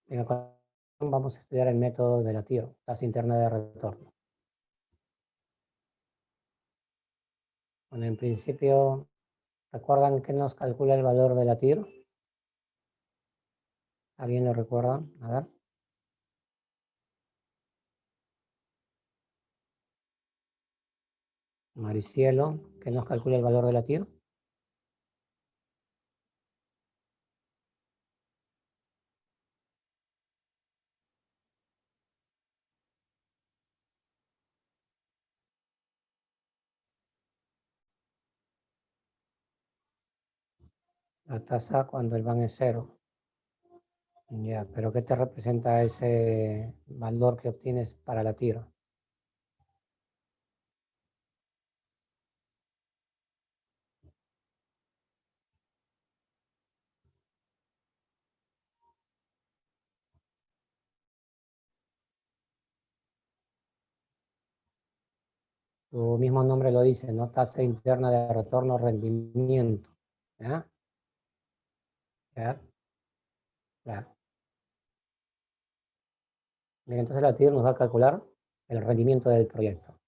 En la continuación vamos a estudiar el método de la TIR, tasa interna de retorno. Bueno, en principio, ¿recuerdan que nos calcula el valor de la TIR? ¿Alguien lo recuerda? A ver. Maricielo, ¿qué nos calcula el valor de la TIR? La tasa cuando el van es cero. Ya, pero ¿qué te representa ese valor que obtienes para la TIR? Tu mismo nombre lo dice, ¿no? Tasa interna de retorno rendimiento. ¿Ya? ¿Ya? ¿Ya? Bien, entonces la TIR nos va a calcular el rendimiento del proyecto.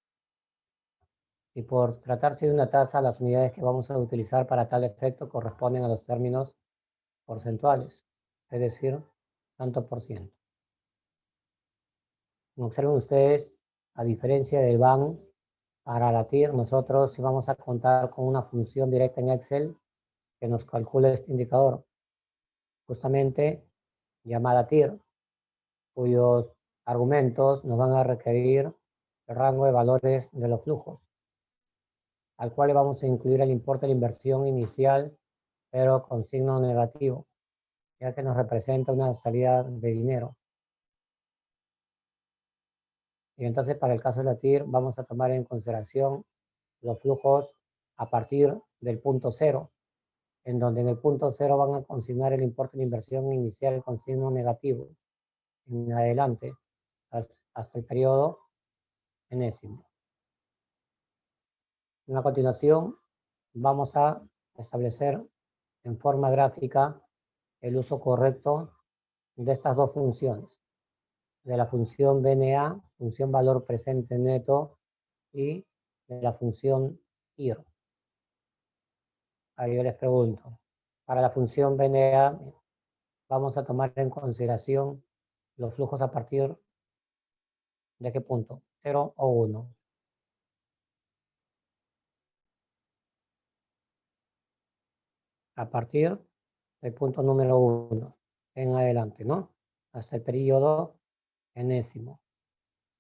Y por tratarse de una tasa, las unidades que vamos a utilizar para tal efecto corresponden a los términos porcentuales, es decir, tanto por ciento. Como observen ustedes, a diferencia del BAN, para la TIR nosotros sí vamos a contar con una función directa en Excel que nos calcule este indicador, justamente llamada TIR, cuyos argumentos nos van a requerir el rango de valores de los flujos, al cual le vamos a incluir el importe de la inversión inicial, pero con signo negativo, ya que nos representa una salida de dinero. Y entonces para el caso de la TIR vamos a tomar en consideración los flujos a partir del punto cero, en donde en el punto cero van a consignar el importe de inversión inicial con signo negativo en adelante hasta el periodo enésimo. A continuación vamos a establecer en forma gráfica el uso correcto de estas dos funciones, de la función BNA, función valor presente neto, y de la función IR. Ahí yo les pregunto, para la función BNA vamos a tomar en consideración los flujos a partir de qué punto, 0 o 1. A partir del punto número 1 en adelante, ¿no? Hasta el periodo enésimo.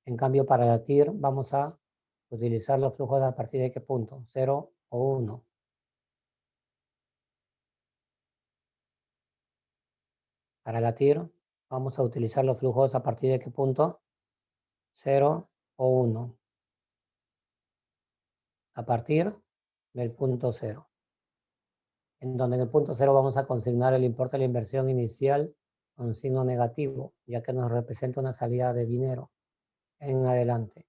En cambio, para la TIR vamos a utilizar los flujos a partir de qué punto, 0 o 1. Para la TIR vamos a utilizar los flujos a partir de qué punto, 0 o 1. A partir del punto 0. En donde en el punto 0 vamos a consignar el importe de la inversión inicial con signo negativo, ya que nos representa una salida de dinero en adelante,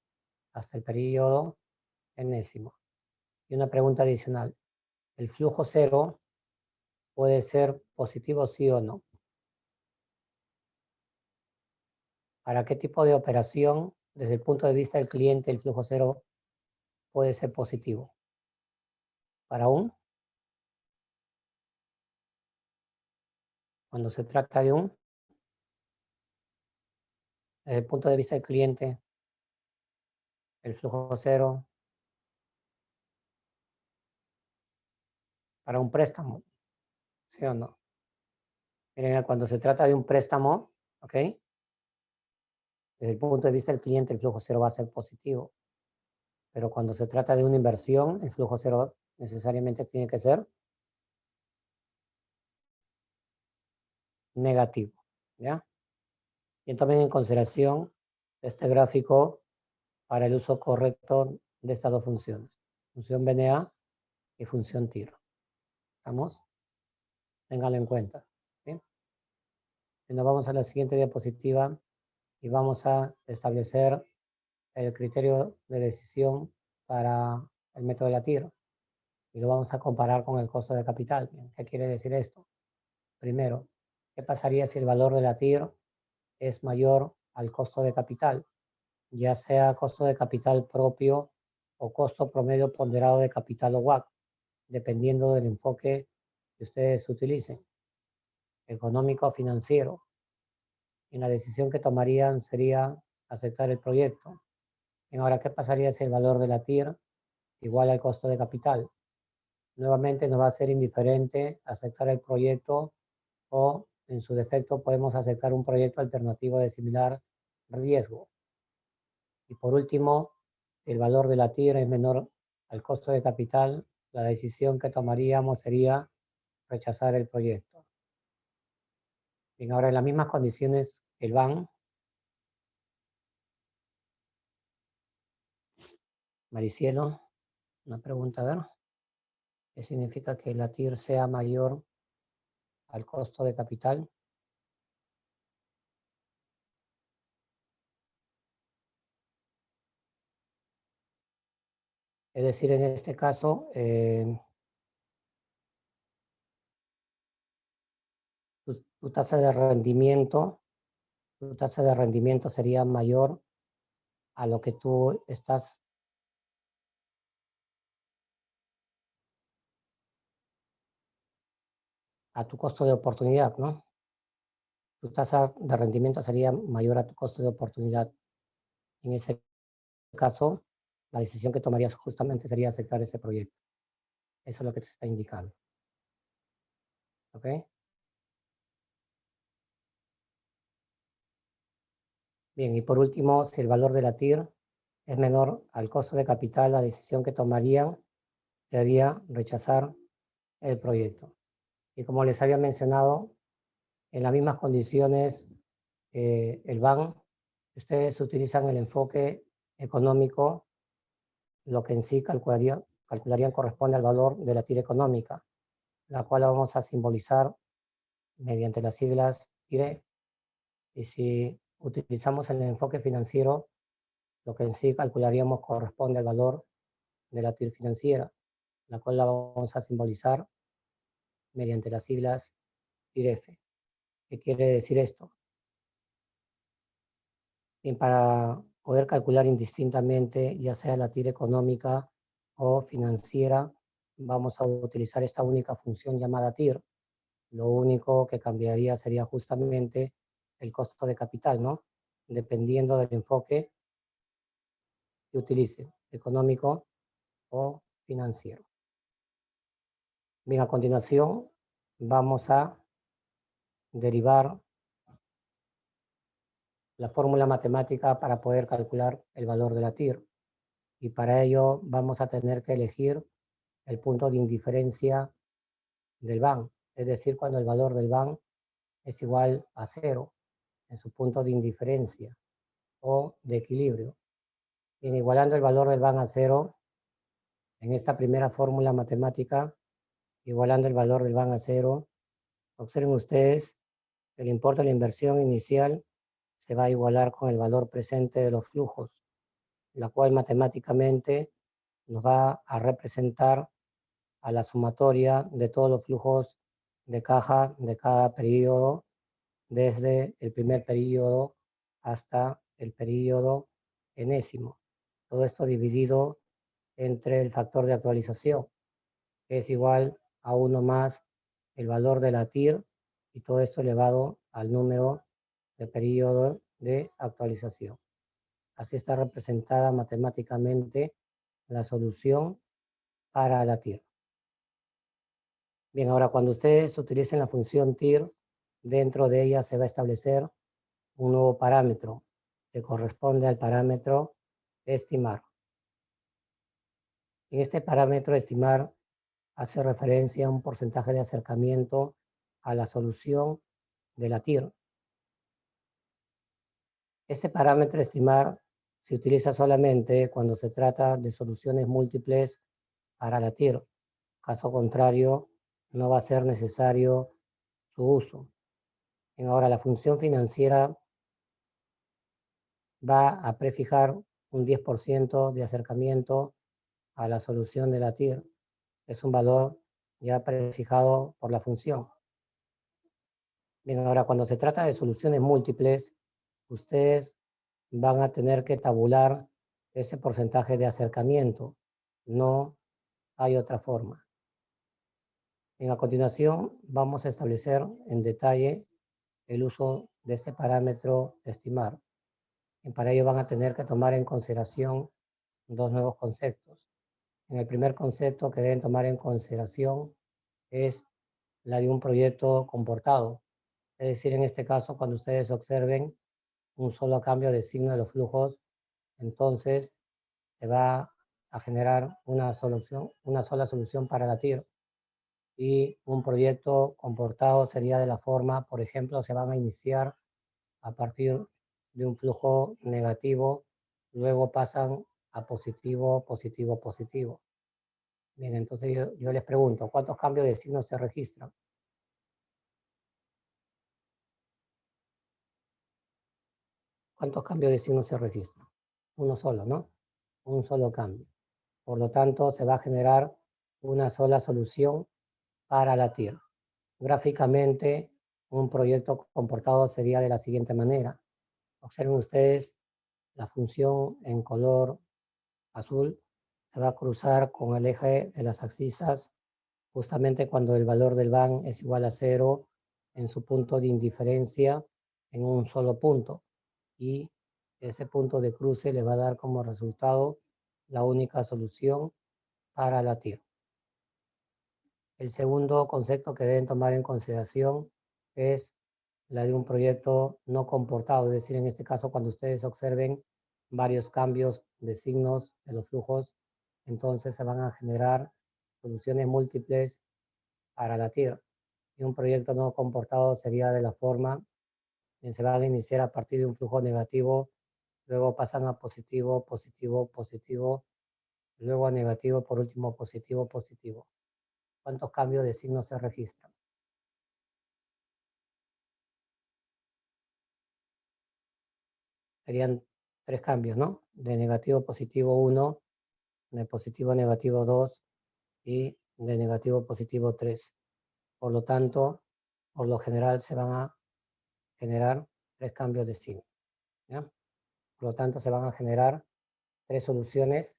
hasta el periodo enésimo. Y una pregunta adicional, ¿el flujo 0 puede ser positivo sí o no? ¿Para qué tipo de operación, desde el punto de vista del cliente, el flujo 0 puede ser positivo? Para cuando se trata de desde el punto de vista del cliente, el flujo 0 para un préstamo, ¿sí o no? Miren, cuando se trata de un préstamo, ¿ok? Desde el punto de vista del cliente, el flujo 0 va a ser positivo. Pero cuando se trata de una inversión, el flujo 0 necesariamente tiene que ser negativo, ¿ya? Y tomen en consideración este gráfico para el uso correcto de estas dos funciones, función BNA y función TIR. ¿Estamos? Ténganlo en cuenta. ¿Sí? Y nos vamos a la siguiente diapositiva y vamos a establecer el criterio de decisión para el método de la TIR. Y lo vamos a comparar con el costo de capital. ¿Qué quiere decir esto? Primero, ¿qué pasaría si el valor de la TIR es mayor al costo de capital, ya sea costo de capital propio o costo promedio ponderado de capital o WACC, dependiendo del enfoque que ustedes utilicen, económico o financiero. Y la decisión que tomarían sería aceptar el proyecto. Y ahora, ¿qué pasaría si el valor de la TIR igual al costo de capital? Nuevamente nos va a ser indiferente aceptar el proyecto o, en su defecto, podemos aceptar un proyecto alternativo de similar riesgo. Y por último, si el valor de la TIR es menor al costo de capital, la decisión que tomaríamos sería rechazar el proyecto. Bien, ahora en las mismas condiciones que el BAN, Maricielo, una pregunta, a ver, ¿qué significa que la TIR sea mayor al costo de capital? Es decir, en este caso, tu tasa de rendimiento sería mayor a lo que tú estás, a tu costo de oportunidad, ¿no? Tu tasa de rendimiento sería mayor a tu costo de oportunidad. En ese caso, la decisión que tomarías justamente sería aceptar ese proyecto. Eso es lo que te está indicando. ¿Ok? Bien, y por último, si el valor de la TIR es menor al costo de capital, la decisión que tomarían sería rechazar el proyecto. Y como les había mencionado, en las mismas condiciones, el BAN, ustedes utilizan el enfoque económico, lo que en sí calcularían corresponde al valor de la TIR económica, la cual la vamos a simbolizar mediante las siglas TIRE. Y si utilizamos el enfoque financiero, lo que en sí calcularíamos corresponde al valor de la TIR financiera, la cual la vamos a simbolizar mediante las siglas TIREF. ¿Qué quiere decir esto? Bien, para poder calcular indistintamente, ya sea la TIR económica o financiera, vamos a utilizar esta única función llamada TIR. Lo único que cambiaría sería justamente el costo de capital, ¿no? Dependiendo del enfoque que utilice, económico o financiero. Bien, a continuación vamos a derivar la fórmula matemática para poder calcular el valor de la TIR. Y para ello vamos a tener que elegir el punto de indiferencia del BAN, es decir, cuando el valor del BAN es igual a 0 en su punto de indiferencia o de equilibrio. Bien, igualando el valor del BAN a 0, en esta primera fórmula matemática, igualando el valor del BAN a 0, observen ustedes que el importe de la inversión inicial se va a igualar con el valor presente de los flujos, la cual matemáticamente nos va a representar a la sumatoria de todos los flujos de caja de cada periodo, desde el primer periodo hasta el periodo enésimo. Todo esto dividido entre el factor de actualización, que es igual a 1 más el valor de la TIR, y todo esto elevado al número de periodo de actualización. Así está representada matemáticamente la solución para la TIR. Bien, ahora cuando ustedes utilicen la función TIR, dentro de ella se va a establecer un nuevo parámetro que corresponde al parámetro estimar. En este parámetro estimar hace referencia a un porcentaje de acercamiento a la solución de la TIR. Este parámetro estimar se utiliza solamente cuando se trata de soluciones múltiples para la TIR. Caso contrario, no va a ser necesario su uso. Ahora, la función financiera va a prefijar un 10% de acercamiento a la solución de la TIR. Es un valor ya prefijado por la función. Bien, ahora cuando se trata de soluciones múltiples, ustedes van a tener que tabular ese porcentaje de acercamiento. No hay otra forma. A continuación, vamos a establecer en detalle el uso de este parámetro estimar. Y para ello van a tener que tomar en consideración dos nuevos conceptos. En el primer concepto que deben tomar en consideración es la de un proyecto comportado. Es decir, en este caso, cuando ustedes observen un solo cambio de signo de los flujos, entonces se va a generar una sola solución para la TIR. Y un proyecto comportado sería de la forma, por ejemplo, se van a iniciar a partir de un flujo negativo, luego pasan a positivo, positivo, positivo. Bien, entonces yo les pregunto, ¿cuántos cambios de signo se registran? ¿Cuántos cambios de signo se registran? Uno solo, ¿no? Un solo cambio. Por lo tanto, se va a generar una sola solución para la TIR. Gráficamente, un proyecto comportado sería de la siguiente manera. Observen ustedes la función en color azul se va a cruzar con el eje de las abscisas justamente cuando el valor del van es igual a 0 en su punto de indiferencia en un solo punto. Y ese punto de cruce le va a dar como resultado la única solución para la TIR. El segundo concepto que deben tomar en consideración es la de un proyecto no comportado, es decir, en este caso cuando ustedes observen varios cambios de signos de los flujos, entonces se van a generar soluciones múltiples para la TIR. Y un proyecto no comportado sería de la forma en se van a iniciar a partir de un flujo negativo, luego pasan a positivo, positivo, positivo, luego a negativo, por último positivo, positivo. ¿Cuántos cambios de signos se registran? Serían tres cambios, ¿no? De negativo a positivo 1, de positivo a negativo 2 y de negativo a positivo 3. Por lo tanto, por lo general se van a generar tres cambios de signo, ¿ya? Por lo tanto, se van a generar tres soluciones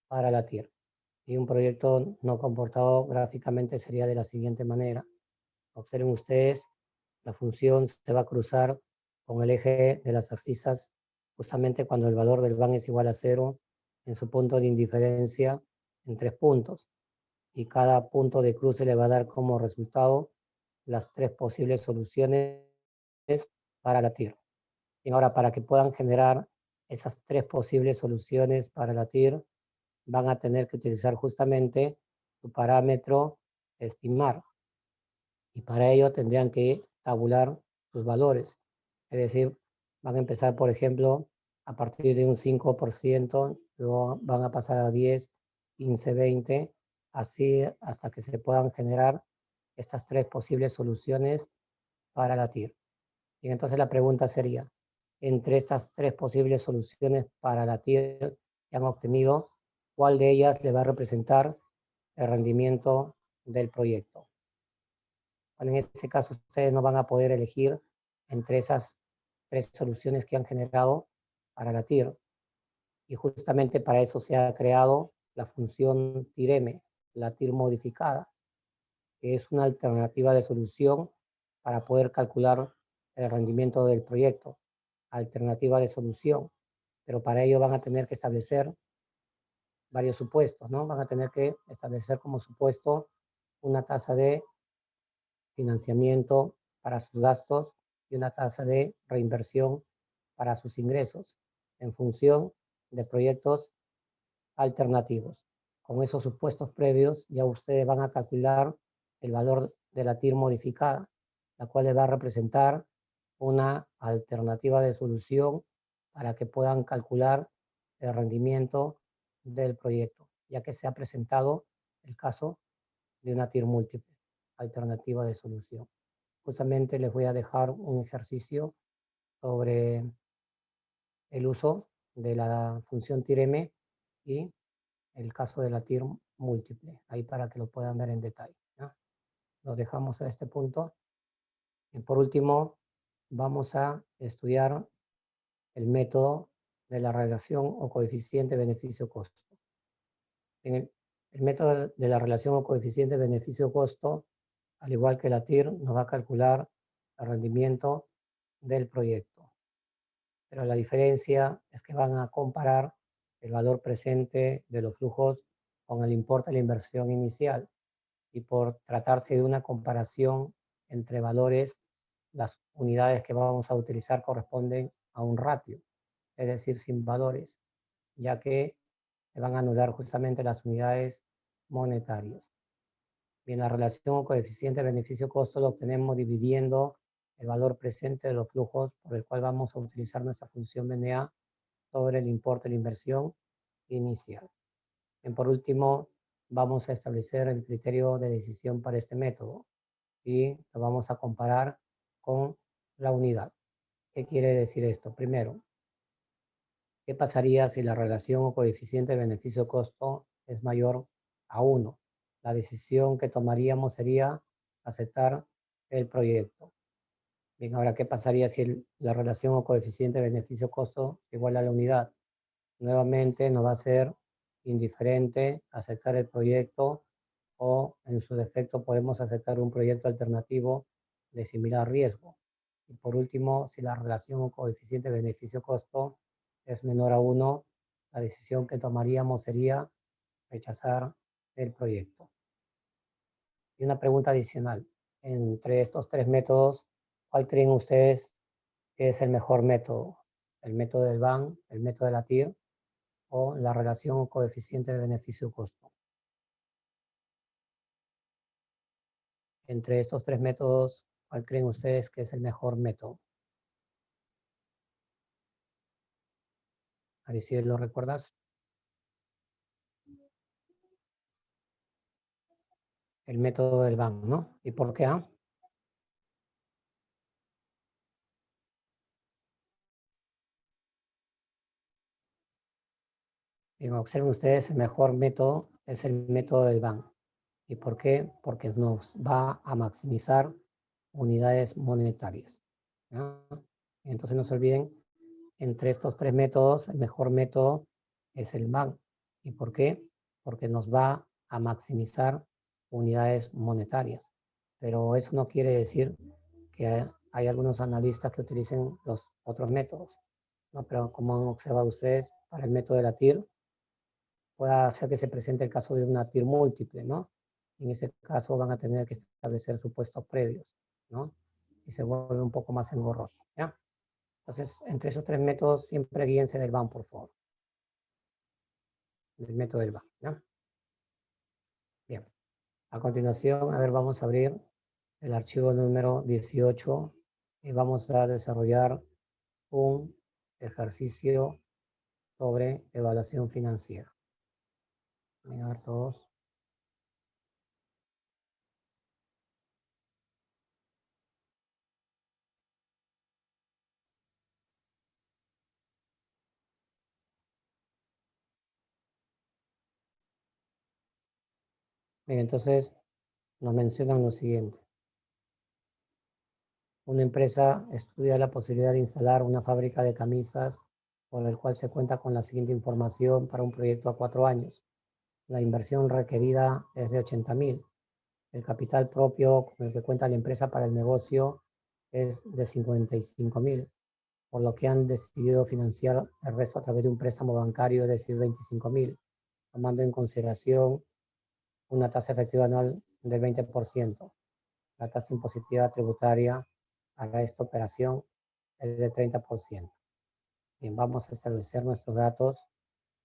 para la TIR. Y un proyecto no comportado gráficamente sería de la siguiente manera. Observen ustedes, la función se va a cruzar con el eje de las abscisas justamente cuando el valor del van es igual a 0 en su punto de indiferencia en 3 puntos. Y cada punto de cruce le va a dar como resultado las tres posibles soluciones para la TIR. Y ahora, para que puedan generar esas tres posibles soluciones para la TIR, van a tener que utilizar justamente su parámetro estimar. Y para ello tendrían que tabular sus valores. Es decir, van a empezar, por ejemplo, a partir de un 5%, luego van a pasar a 10, 15, 20, así hasta que se puedan generar estas tres posibles soluciones para la TIR. Y entonces la pregunta sería, entre estas tres posibles soluciones para la TIR que han obtenido, ¿cuál de ellas le va a representar el rendimiento del proyecto? Bueno, en ese caso ustedes no van a poder elegir entre esas tres soluciones que han generado para la TIR. Y justamente para eso se ha creado la función TIR-M, la TIR modificada, que es una alternativa de solución para poder calcular el rendimiento del proyecto. Alternativa de solución. Pero para ello van a tener que establecer varios supuestos, ¿no? Van a tener que establecer como supuesto una tasa de financiamiento para sus gastos y una tasa de reinversión para sus ingresos en función de proyectos alternativos. Con esos supuestos previos ya ustedes van a calcular el valor de la TIR modificada, la cual les va a representar una alternativa de solución para que puedan calcular el rendimiento del proyecto, ya que se ha presentado el caso de una TIR múltiple, alternativa de solución. Justamente les voy a dejar un ejercicio sobre el uso de la función TIR-M y el caso de la TIR múltiple, ahí para que lo puedan ver en detalle, ¿no? Lo dejamos a este punto. Y por último, vamos a estudiar el método de la relación o coeficiente beneficio-costo. En el método de la relación o coeficiente beneficio-costo, al igual que la TIR, nos va a calcular el rendimiento del proyecto. Pero la diferencia es que van a comparar el valor presente de los flujos con el importe de la inversión inicial. Y por tratarse de una comparación entre valores, las unidades que vamos a utilizar corresponden a un ratio, es decir, sin valores, ya que se van a anular justamente las unidades monetarias. Bien, la relación o coeficiente beneficio-costo lo obtenemos dividiendo el valor presente de los flujos por el cual vamos a utilizar nuestra función BNA sobre el importe de la inversión inicial. Y por último, vamos a establecer el criterio de decisión para este método y lo vamos a comparar con la unidad. ¿Qué quiere decir esto? Primero, ¿qué pasaría si la relación o coeficiente beneficio-costo es mayor a 1? La decisión que tomaríamos sería aceptar el proyecto. Bien, ahora, ¿qué pasaría si la relación o coeficiente beneficio-costo es igual a la unidad? Nuevamente nos va a ser indiferente aceptar el proyecto o en su defecto podemos aceptar un proyecto alternativo de similar riesgo. Y por último, si la relación o coeficiente beneficio-costo es menor a 1, la decisión que tomaríamos sería rechazar el proyecto. Y una pregunta adicional. Entre estos tres métodos, ¿cuál creen ustedes que es el mejor método? ¿El método del BAN, el método de la TIR o la relación o coeficiente de beneficio-costo? Entre estos tres métodos, ¿cuál creen ustedes que es el mejor método? Ariciel, ¿lo recuerdas? El método del BAN, ¿no? ¿Y por qué? Bien, observen ustedes, el mejor método es el método del BAN. ¿Y por qué? Porque nos va a maximizar unidades monetarias, ¿no? Entonces no se olviden, entre estos tres métodos, el mejor método es el BAN. ¿Y por qué? Porque nos va a maximizar unidades monetarias. Pero eso no quiere decir que hay algunos analistas que utilicen los otros métodos, ¿no? Pero como han observado ustedes, para el método de la TIR, puede ser que se presente el caso de una TIR múltiple, ¿no? En ese caso van a tener que establecer supuestos previos, ¿no? Y se vuelve un poco más engorroso, ¿ya? Entonces, entre esos tres métodos, siempre guíense del BAN, por favor. Del método del BAN, ¿ya? Bien. A continuación, a ver, vamos a abrir el archivo número 18 y vamos a desarrollar un ejercicio sobre evaluación financiera. Voy a ver todos. Bien, entonces nos mencionan lo siguiente. Una empresa estudia la posibilidad de instalar una fábrica de camisas por el cual se cuenta con la siguiente información para un proyecto a 4 años. La inversión requerida es de 80.000. El capital propio con el que cuenta la empresa para el negocio es de 55.000, por lo que han decidido financiar el resto a través de un préstamo bancario, es decir, 25.000, tomando en consideración una tasa efectiva anual del 20%. La tasa impositiva tributaria para esta operación es de 30%. Bien, vamos a establecer nuestros datos.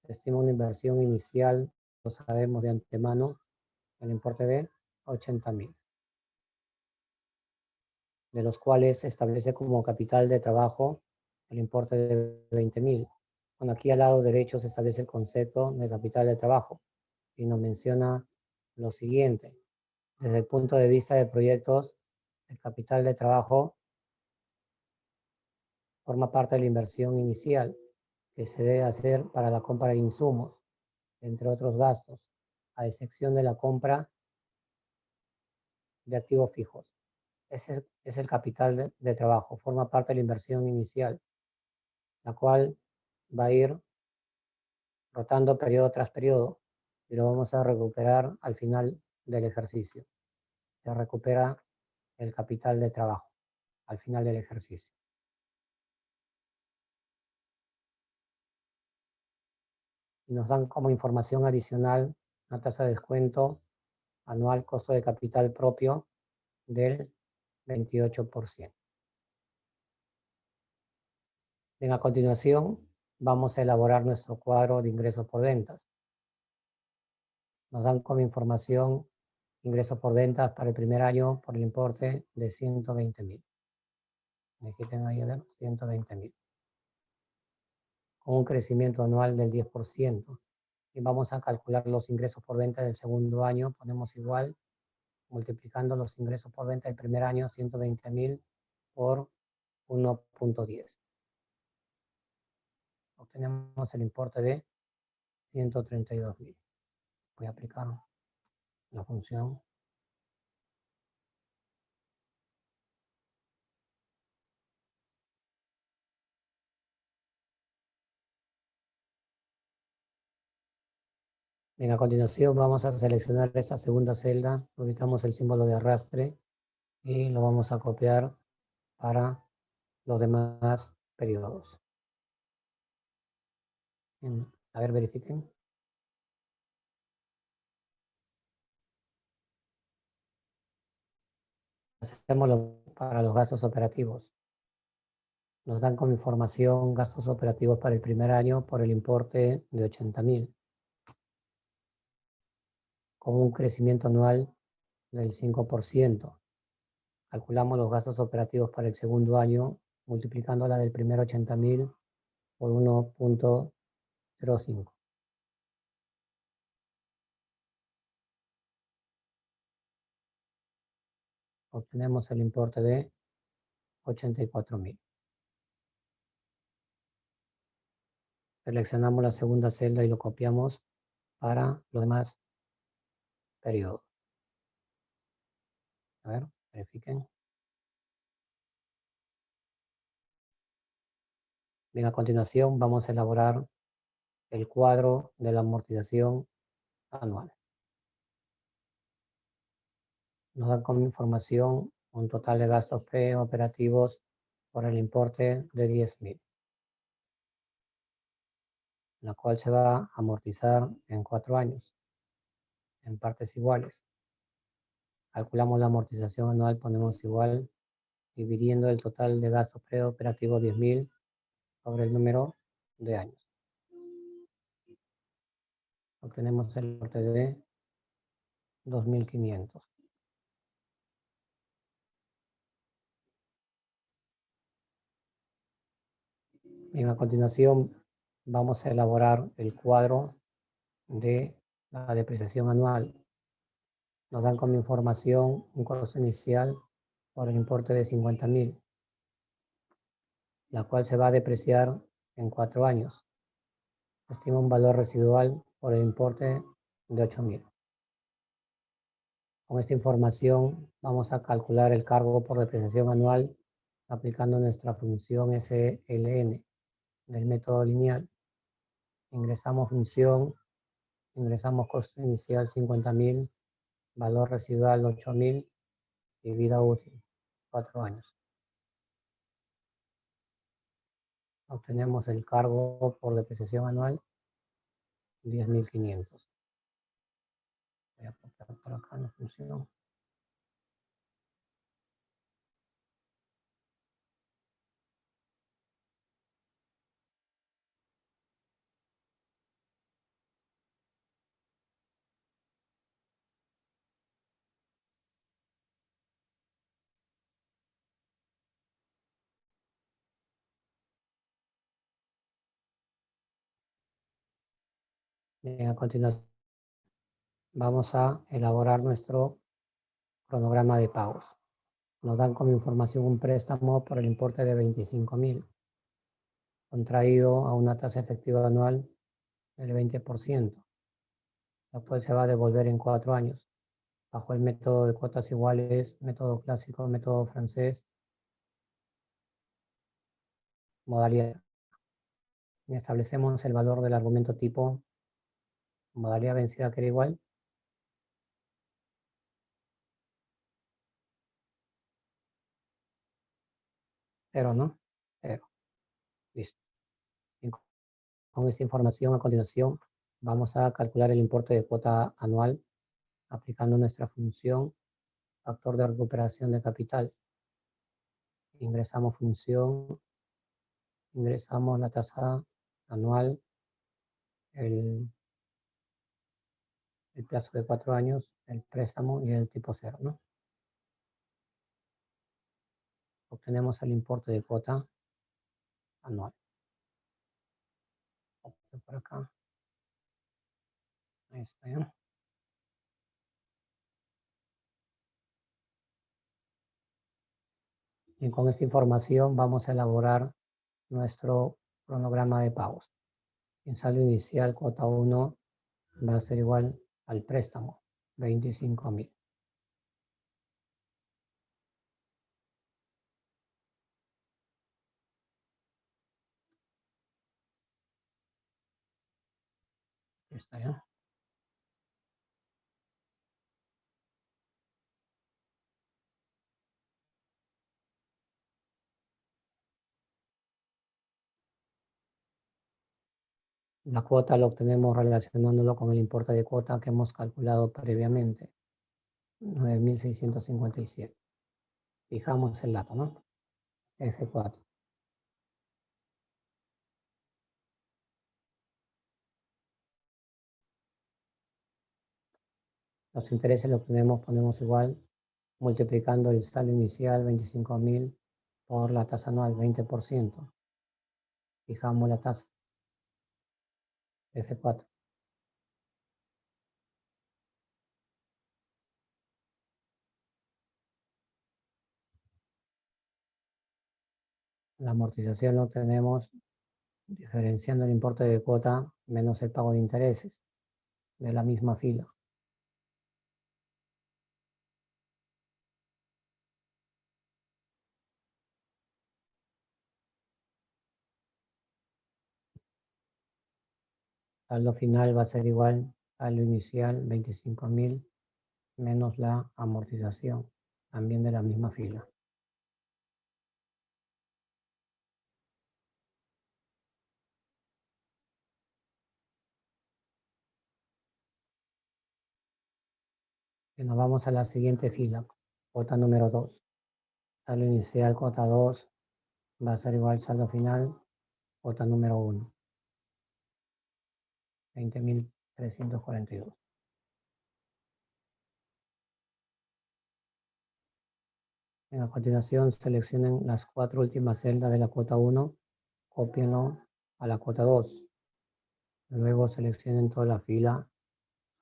Se estima una inversión inicial, lo sabemos de antemano, el importe de 80.000, de los cuales se establece como capital de trabajo el importe de 20.000. Bueno, aquí al lado derecho se establece el concepto de capital de trabajo y nos menciona lo siguiente. Desde el punto de vista de proyectos, el capital de trabajo forma parte de la inversión inicial que se debe hacer para la compra de insumos, entre otros gastos, a excepción de la compra de activos fijos. Ese es el capital de trabajo, forma parte de la inversión inicial. la cual va a ir rotando periodo tras periodo y lo vamos a recuperar al final del ejercicio. Se recupera el capital de trabajo al final del ejercicio. Y nos dan como información adicional una tasa de descuento anual costo de capital propio del 28%. A continuación, vamos a elaborar nuestro cuadro de ingresos por ventas. Nos dan como información ingresos por ventas para el primer año por el importe de 120.000. Aquí tengo ahí 120.000. Con un crecimiento anual del 10%. Y vamos a calcular los ingresos por venta del segundo año. Ponemos igual, multiplicando los ingresos por venta del primer año, 120.000 por 1.10. Obtenemos el importe de 132.000. Voy a aplicar la función. Bien, a continuación vamos a seleccionar esta segunda celda, ubicamos el símbolo de arrastre y lo vamos a copiar para los demás periodos. Bien, a ver, verifiquen. Hacemos para los gastos operativos. Nos dan como información gastos operativos para el primer año por el importe de 80.000, con un crecimiento anual del 5%. Calculamos los gastos operativos para el segundo año, multiplicando la del primer 80.000 por 1.05. Obtenemos el importe de 84.000. Seleccionamos la segunda celda y lo copiamos para los demás periodos. A ver, verifiquen. Bien, a continuación vamos a elaborar el cuadro de la amortización anual. Nos dan como información un total de gastos preoperativos por el importe de 10.000, la cual se va a amortizar en 4 años, en partes iguales. Calculamos la amortización anual, ponemos igual, dividiendo el total de gastos preoperativos 10.000 sobre el número de años. Obtenemos el importe de 2.500. Bien, a continuación vamos a elaborar el cuadro de la depreciación anual. Nos dan como información un costo inicial por el importe de 50.000, la cual se va a depreciar en 4 años. Estima un valor residual por el importe de 8.000. Con esta información vamos a calcular el cargo por depreciación anual aplicando nuestra función SLN del método lineal. Ingresamos función, ingresamos costo inicial 50.000, valor residual 8.000 y vida útil 4 años. Obtenemos el cargo por depreciación anual 10.500. Voy a copiar por acá la función. Bien, a continuación vamos a elaborar nuestro cronograma de pagos. Nos dan como información un préstamo por el importe de 25.000, contraído a una tasa efectiva anual del 20%, la cual se va a devolver en 4 años, bajo el método de cuotas iguales, método clásico, método francés, modalidad. Establecemos el valor del argumento tipo modalidad vencida que era igual. Cero, ¿no? Cero. Listo. Y con esta información a continuación vamos a calcular el importe de cuota anual aplicando nuestra función factor de recuperación de capital. Ingresamos función, ingresamos la tasa anual, el plazo de 4 años, el préstamo y el tipo cero, ¿no? Obtenemos el importe de cuota anual. Por acá. Ahí está, ¿ya? Y con esta información vamos a elaborar nuestro cronograma de pagos. El saldo inicial, cuota 1, va a ser igual al préstamo, 25.000. Está, ¿ya? La cuota la obtenemos relacionándolo con el importe de cuota que hemos calculado previamente, 9.657. Fijamos el dato, ¿no? F4. Los intereses los ponemos igual, multiplicando el saldo inicial, 25.000, por la tasa anual, 20%. Fijamos la tasa, F4. La amortización lo tenemos diferenciando el importe de cuota menos el pago de intereses de la misma fila. Saldo final va a ser igual al inicial, 25.000, menos la amortización, también de la misma fila. Y nos vamos a la siguiente fila, cuota número 2. Saldo inicial, cuota 2, va a ser igual saldo final, cuota número 1, 20.342. A continuación, seleccionen las 4 últimas celdas de la cuota 1, cópienlo a la cuota 2. Luego seleccionen toda la fila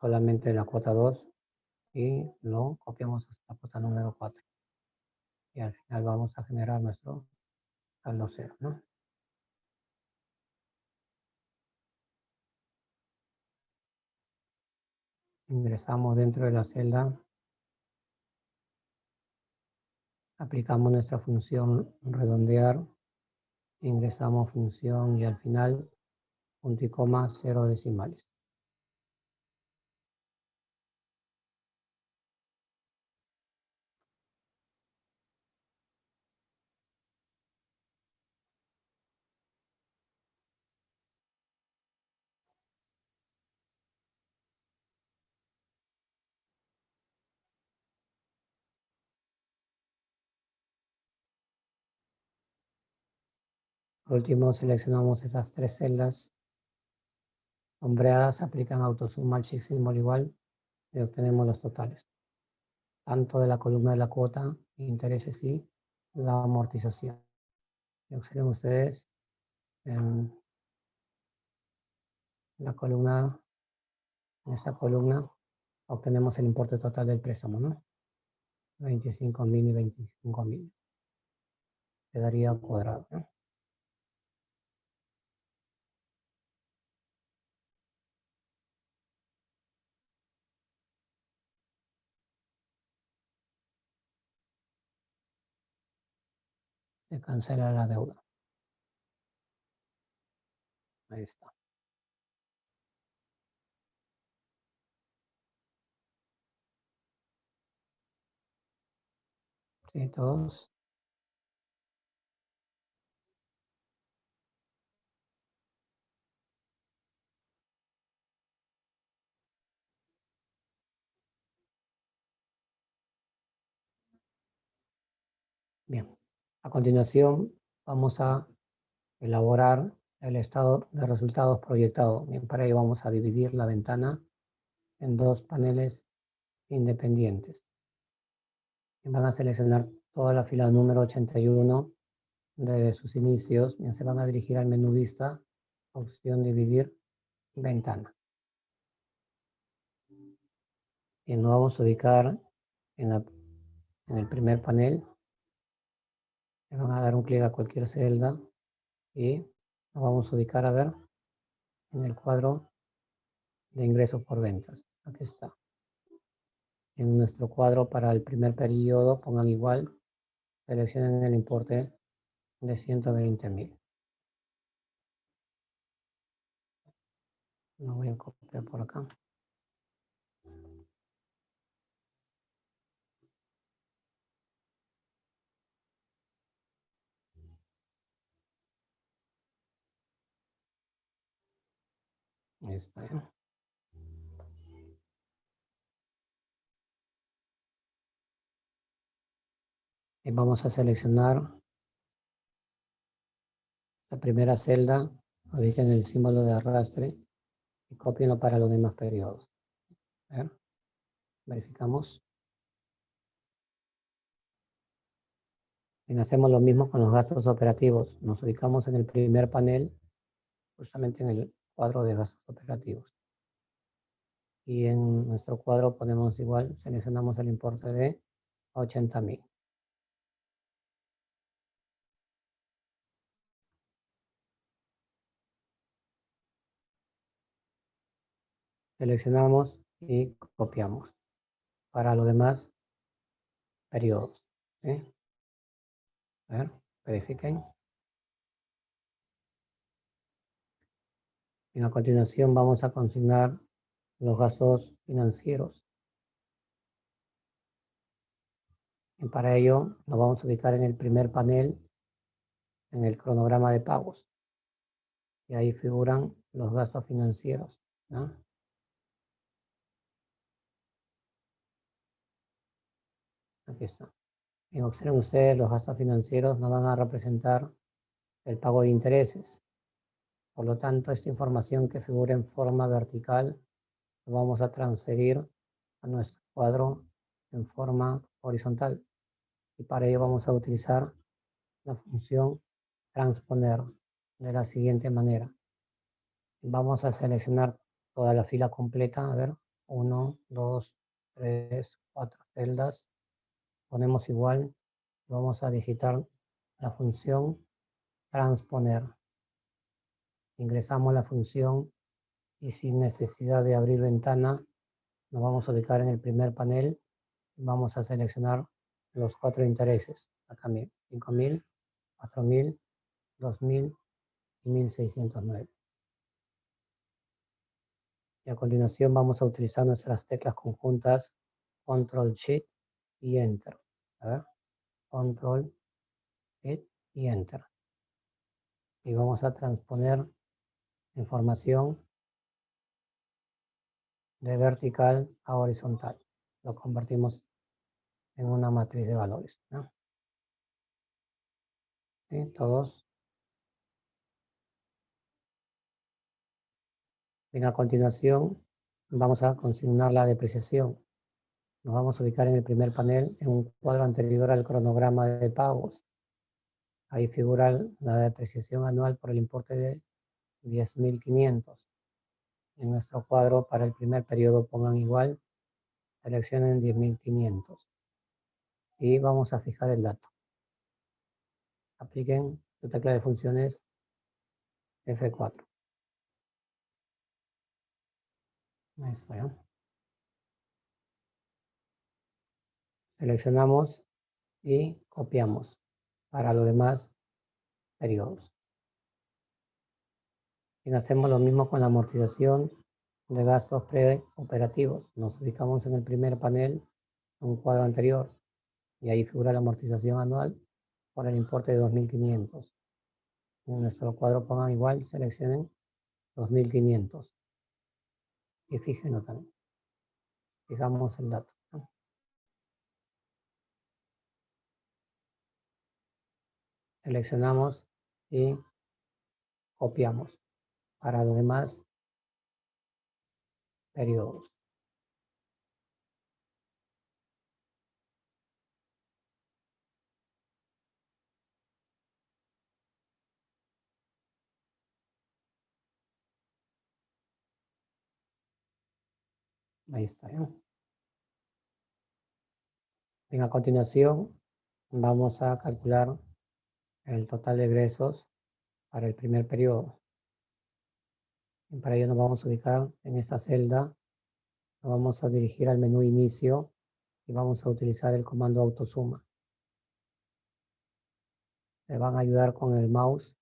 solamente de la cuota 2 y lo copiamos hasta la cuota número 4. Y al final vamos a generar nuestro saldo cero, ¿no? Ingresamos dentro de la celda, aplicamos nuestra función redondear, ingresamos función y al final punto y coma 0 decimales. Por último, seleccionamos estas 3 celdas sombreadas, aplican autosuma al check symbol igual y obtenemos los totales, tanto de la columna de la cuota, intereses y la amortización. Y observen ustedes en la columna, en esta columna obtenemos el importe total del préstamo, ¿no? 25.000 y 25.000. Quedaría cuadrado, ¿no? Se cancela la deuda. Ahí está. Sí, todos. Bien. A continuación, vamos a elaborar el estado de resultados proyectado. Bien, para ello vamos a dividir la ventana en dos paneles independientes. Van a seleccionar toda la fila número 81 de sus inicios. Bien, se van a dirigir al menú vista, opción dividir ventana. Y nos vamos a ubicar en el primer panel. Le van a dar un clic a cualquier celda y nos vamos a ubicar a ver en el cuadro de ingresos por ventas. Aquí está. En nuestro cuadro para el primer periodo pongan igual, seleccionen el importe de 120.000. Lo voy a copiar por acá. Ahí está. Y vamos a seleccionar la primera celda, ubiquen el símbolo de arrastre y copienlo para los demás periodos. A ver, verificamos. Y hacemos lo mismo con los gastos operativos. Nos ubicamos en el primer panel, justamente en el cuadro de gastos operativos. Y en nuestro cuadro ponemos igual, seleccionamos el importe de 80.000. Seleccionamos y copiamos para los demás periodos. ¿Sí? A ver, verifiquen. Y a continuación vamos a consignar los gastos financieros. Y para ello nos vamos a ubicar en el primer panel, en el cronograma de pagos. Y ahí figuran los gastos financieros. ¿No? Aquí está. Y observen ustedes, los gastos financieros no van a representar el pago de intereses. Por lo tanto, esta información que figura en forma vertical lo vamos a transferir a nuestro cuadro en forma horizontal. Y para ello vamos a utilizar la función transponer de la siguiente manera. Vamos a seleccionar toda la fila completa. A ver, 1, 2, 3, 4 celdas. Ponemos igual. Vamos a digitar la función transponer. Ingresamos la función y sin necesidad de abrir ventana, nos vamos a ubicar en el primer panel. Vamos a seleccionar los 4 intereses. Acá 5.000, 4.000, 2.000 y 1.609. Y a continuación vamos a utilizar nuestras teclas conjuntas Control Shift y Enter. A ver, Control Shift y Enter. Y vamos a transponer información de vertical a horizontal. Lo convertimos en una matriz de valores. ¿No? ¿Sí? Todos. Bien, a continuación vamos a consignar la depreciación. Nos vamos a ubicar en el primer panel en un cuadro anterior al cronograma de pagos. Ahí figura la depreciación anual por el importe de 10.500. En nuestro cuadro para el primer periodo pongan igual, seleccionen 10.500 y vamos a fijar el dato. Apliquen su tecla de funciones F4. Ahí está, ¿ya? Seleccionamos y copiamos para los demás periodos. Y hacemos lo mismo con la amortización de gastos preoperativos. Nos ubicamos en el primer panel, en un cuadro anterior, y ahí figura la amortización anual por el importe de 2.500. En nuestro cuadro pongan igual, seleccionen 2.500 y fíjenlo también. Fijamos el dato, ¿no? Seleccionamos y copiamos para los demás periodos. Ahí está, ¿no? Bien, a continuación vamos a calcular el total de egresos para el primer periodo. Y para ello nos vamos a ubicar en esta celda, nos vamos a dirigir al menú inicio y vamos a utilizar el comando autosuma. Le van a ayudar con el mouse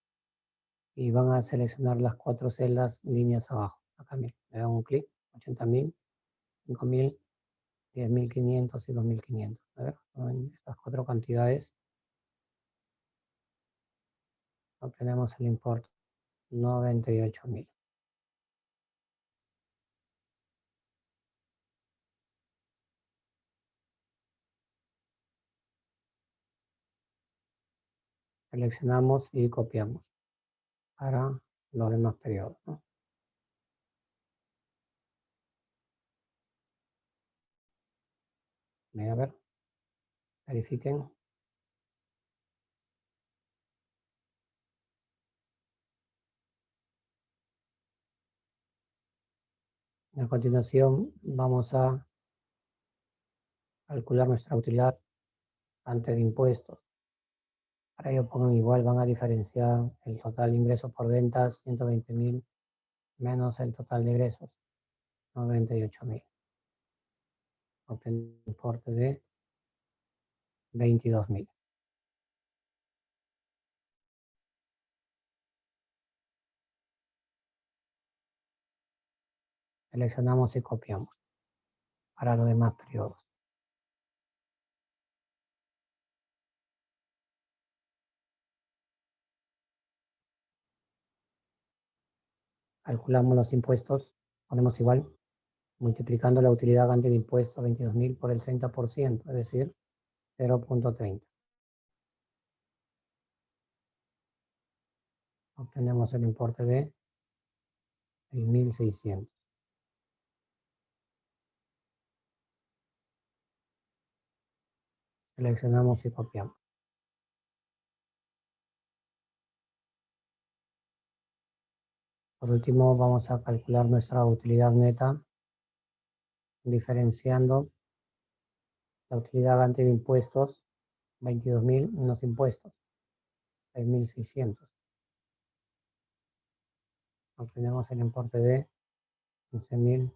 y van a seleccionar las 4 celdas líneas abajo. Acá miren, le dan un clic, 80.000, 5.000, 10.500 y 2.500. A ver, en estas 4 cantidades obtenemos el importe 98.000. Seleccionamos y copiamos para los demás periodos, ¿no? A ver, verifiquen. A continuación vamos a calcular nuestra utilidad antes de impuestos. Para ello pongan igual, van a diferenciar el total de ingresos por ventas, 120.000, menos el total de egresos, 98.000. Obtener un importe de 22.000. Seleccionamos y copiamos para los demás periodos. Calculamos los impuestos, ponemos igual, multiplicando la utilidad antes de impuestos 22.000 por el 30%, es decir, 0.30. Obtenemos el importe de 1.600. Seleccionamos y copiamos. Por último, vamos a calcular nuestra utilidad neta, diferenciando la utilidad antes de impuestos, 22.000 menos impuestos, 6.600. Obtenemos el importe de 11.400.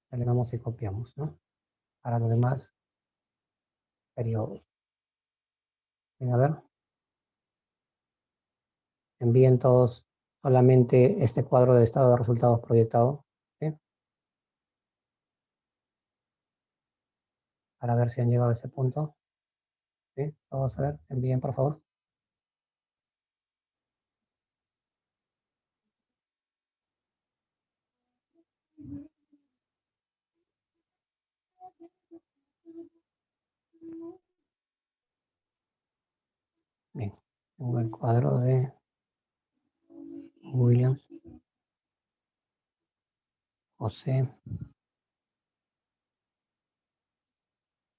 Seleccionamos y copiamos, ¿no? Para los demás periodos. Ven a ver. Envíen todos solamente este cuadro de estado de resultados proyectado, ¿sí? Para ver si han llegado a ese punto. ¿Sí? Todos a ver, envíen por favor. Bien, tengo el cuadro de Williams, José,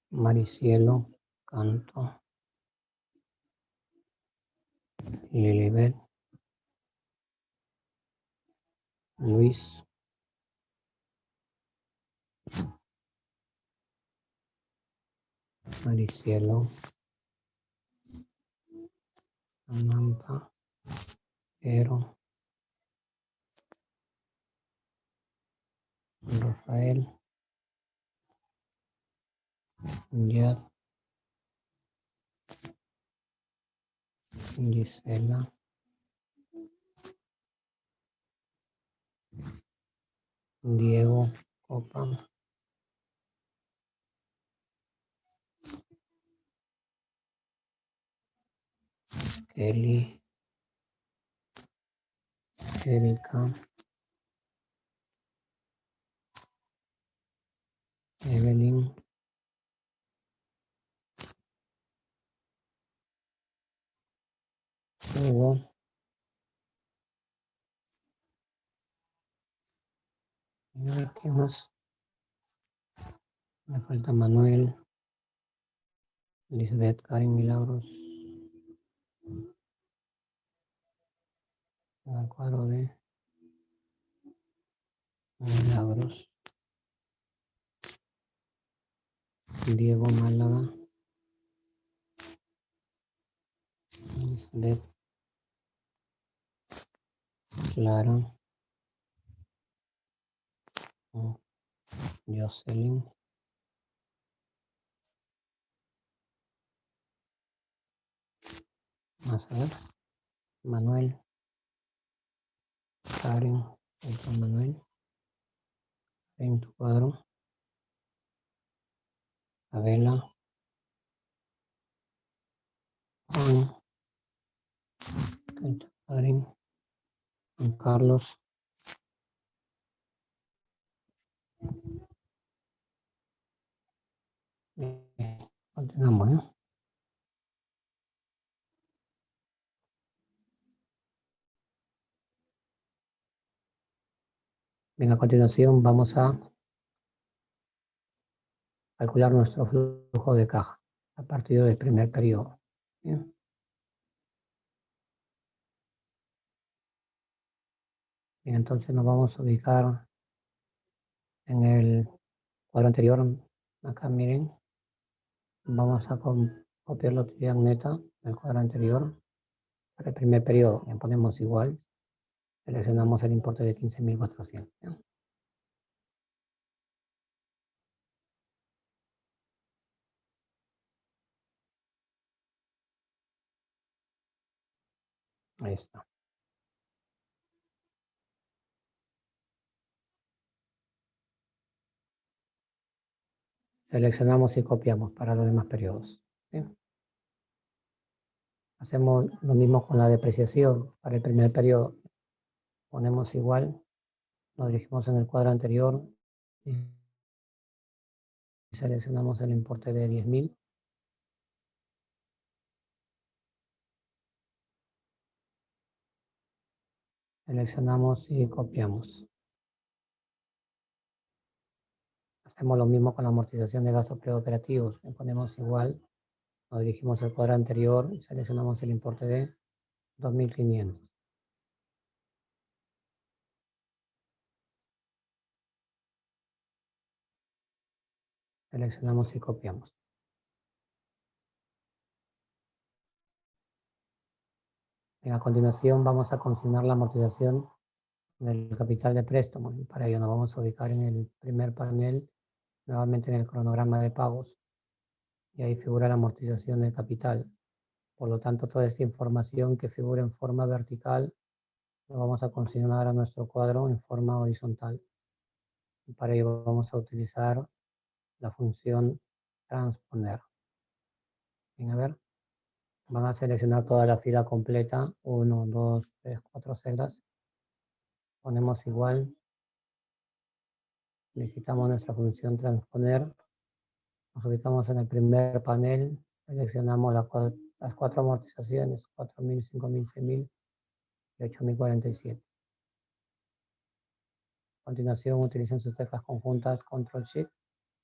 Maricielo, Canto, Lilibet, Luis, Maricielo, Samantha, Pero, Rafael, Yad, Gisela. Diego Copa. Kelly. Erika. Evelyn. Hugo. Y a ver qué más. Me falta Manuel. Lisbeth, Karen Milagros. El cuadro de Milagros. Diego Málaga. Lisbeth. Clara. Jocelyn. Más a ver. Manuel. Karen. Otro Manuel. En tu cuadro. Abela. Juan. Karen. Juan Carlos. Continuamos, ¿no? Bien, a continuación vamos a calcular nuestro flujo de caja a partir del primer periodo. Bien. Bien, entonces nos vamos a ubicar en el cuadro anterior. Acá miren, vamos a copiar la utilidad neta del cuadro anterior para el primer periodo. Le ponemos igual, seleccionamos el importe de 15.400. ¿bien? Ahí está. Seleccionamos y copiamos para los demás periodos. ¿Bien? Hacemos lo mismo con la depreciación para el primer periodo. Ponemos igual, nos dirigimos en el cuadro anterior y seleccionamos el importe de 10.000. Seleccionamos y copiamos. Hacemos lo mismo con la amortización de gastos preoperativos. Le ponemos igual, nos dirigimos al cuadro anterior y seleccionamos el importe de 2.500. Seleccionamos y copiamos. A continuación vamos a consignar la amortización del capital de préstamo. Y para ello nos vamos a ubicar en el primer panel, nuevamente en el cronograma de pagos. Y ahí figura la amortización del capital. Por lo tanto, toda esta información que figura en forma vertical, lo vamos a consignar a nuestro cuadro en forma horizontal. Y para ello vamos a utilizar la función transponer. Bien, a ver, van a seleccionar toda la fila completa, 1, 2, 3, 4 celdas. Ponemos igual, digitamos nuestra función transponer, nos ubicamos en el primer panel, seleccionamos las 4 amortizaciones, 4.000, 5.000, 6.000 y 8.047. A continuación utilicen sus teclas conjuntas Control Shift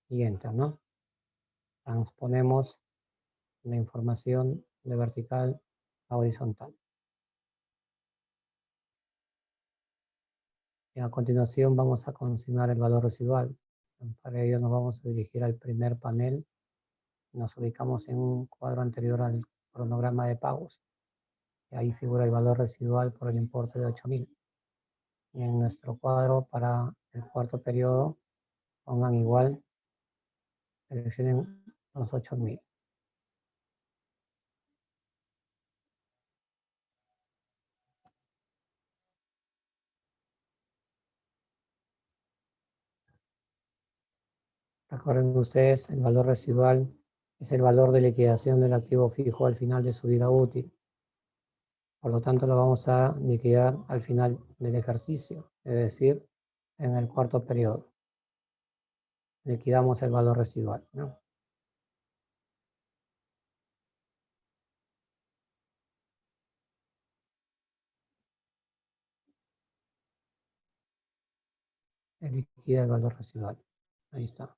y Enter, ¿no? Transponemos la información de vertical a horizontal. Y a continuación vamos a consignar el valor residual. Para ello nos vamos a dirigir al primer panel. Nos ubicamos en un cuadro anterior al cronograma de pagos. Y ahí figura el valor residual por el importe de 8.000. Y en nuestro cuadro para el cuarto periodo pongan igual, seleccionen los 8.000. Recuerden ustedes, el valor residual es el valor de liquidación del activo fijo al final de su vida útil. Por lo tanto, lo vamos a liquidar al final del ejercicio, es decir, en el cuarto periodo. Liquidamos el valor residual, ¿no? Se liquida el valor residual. Ahí está.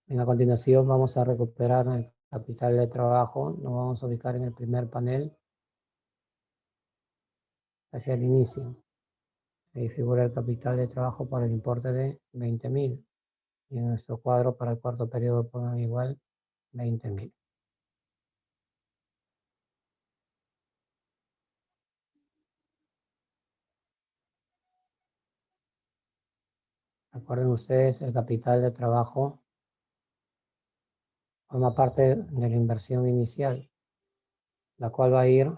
A continuación vamos a recuperar el capital de trabajo. Nos vamos a ubicar en el primer panel hacia el inicio. Ahí figura el capital de trabajo por el importe de 20.000. Y en nuestro cuadro para el cuarto periodo pongan igual 20.000. Recuerden ustedes, el capital de trabajo forma parte de la inversión inicial, la cual va a ir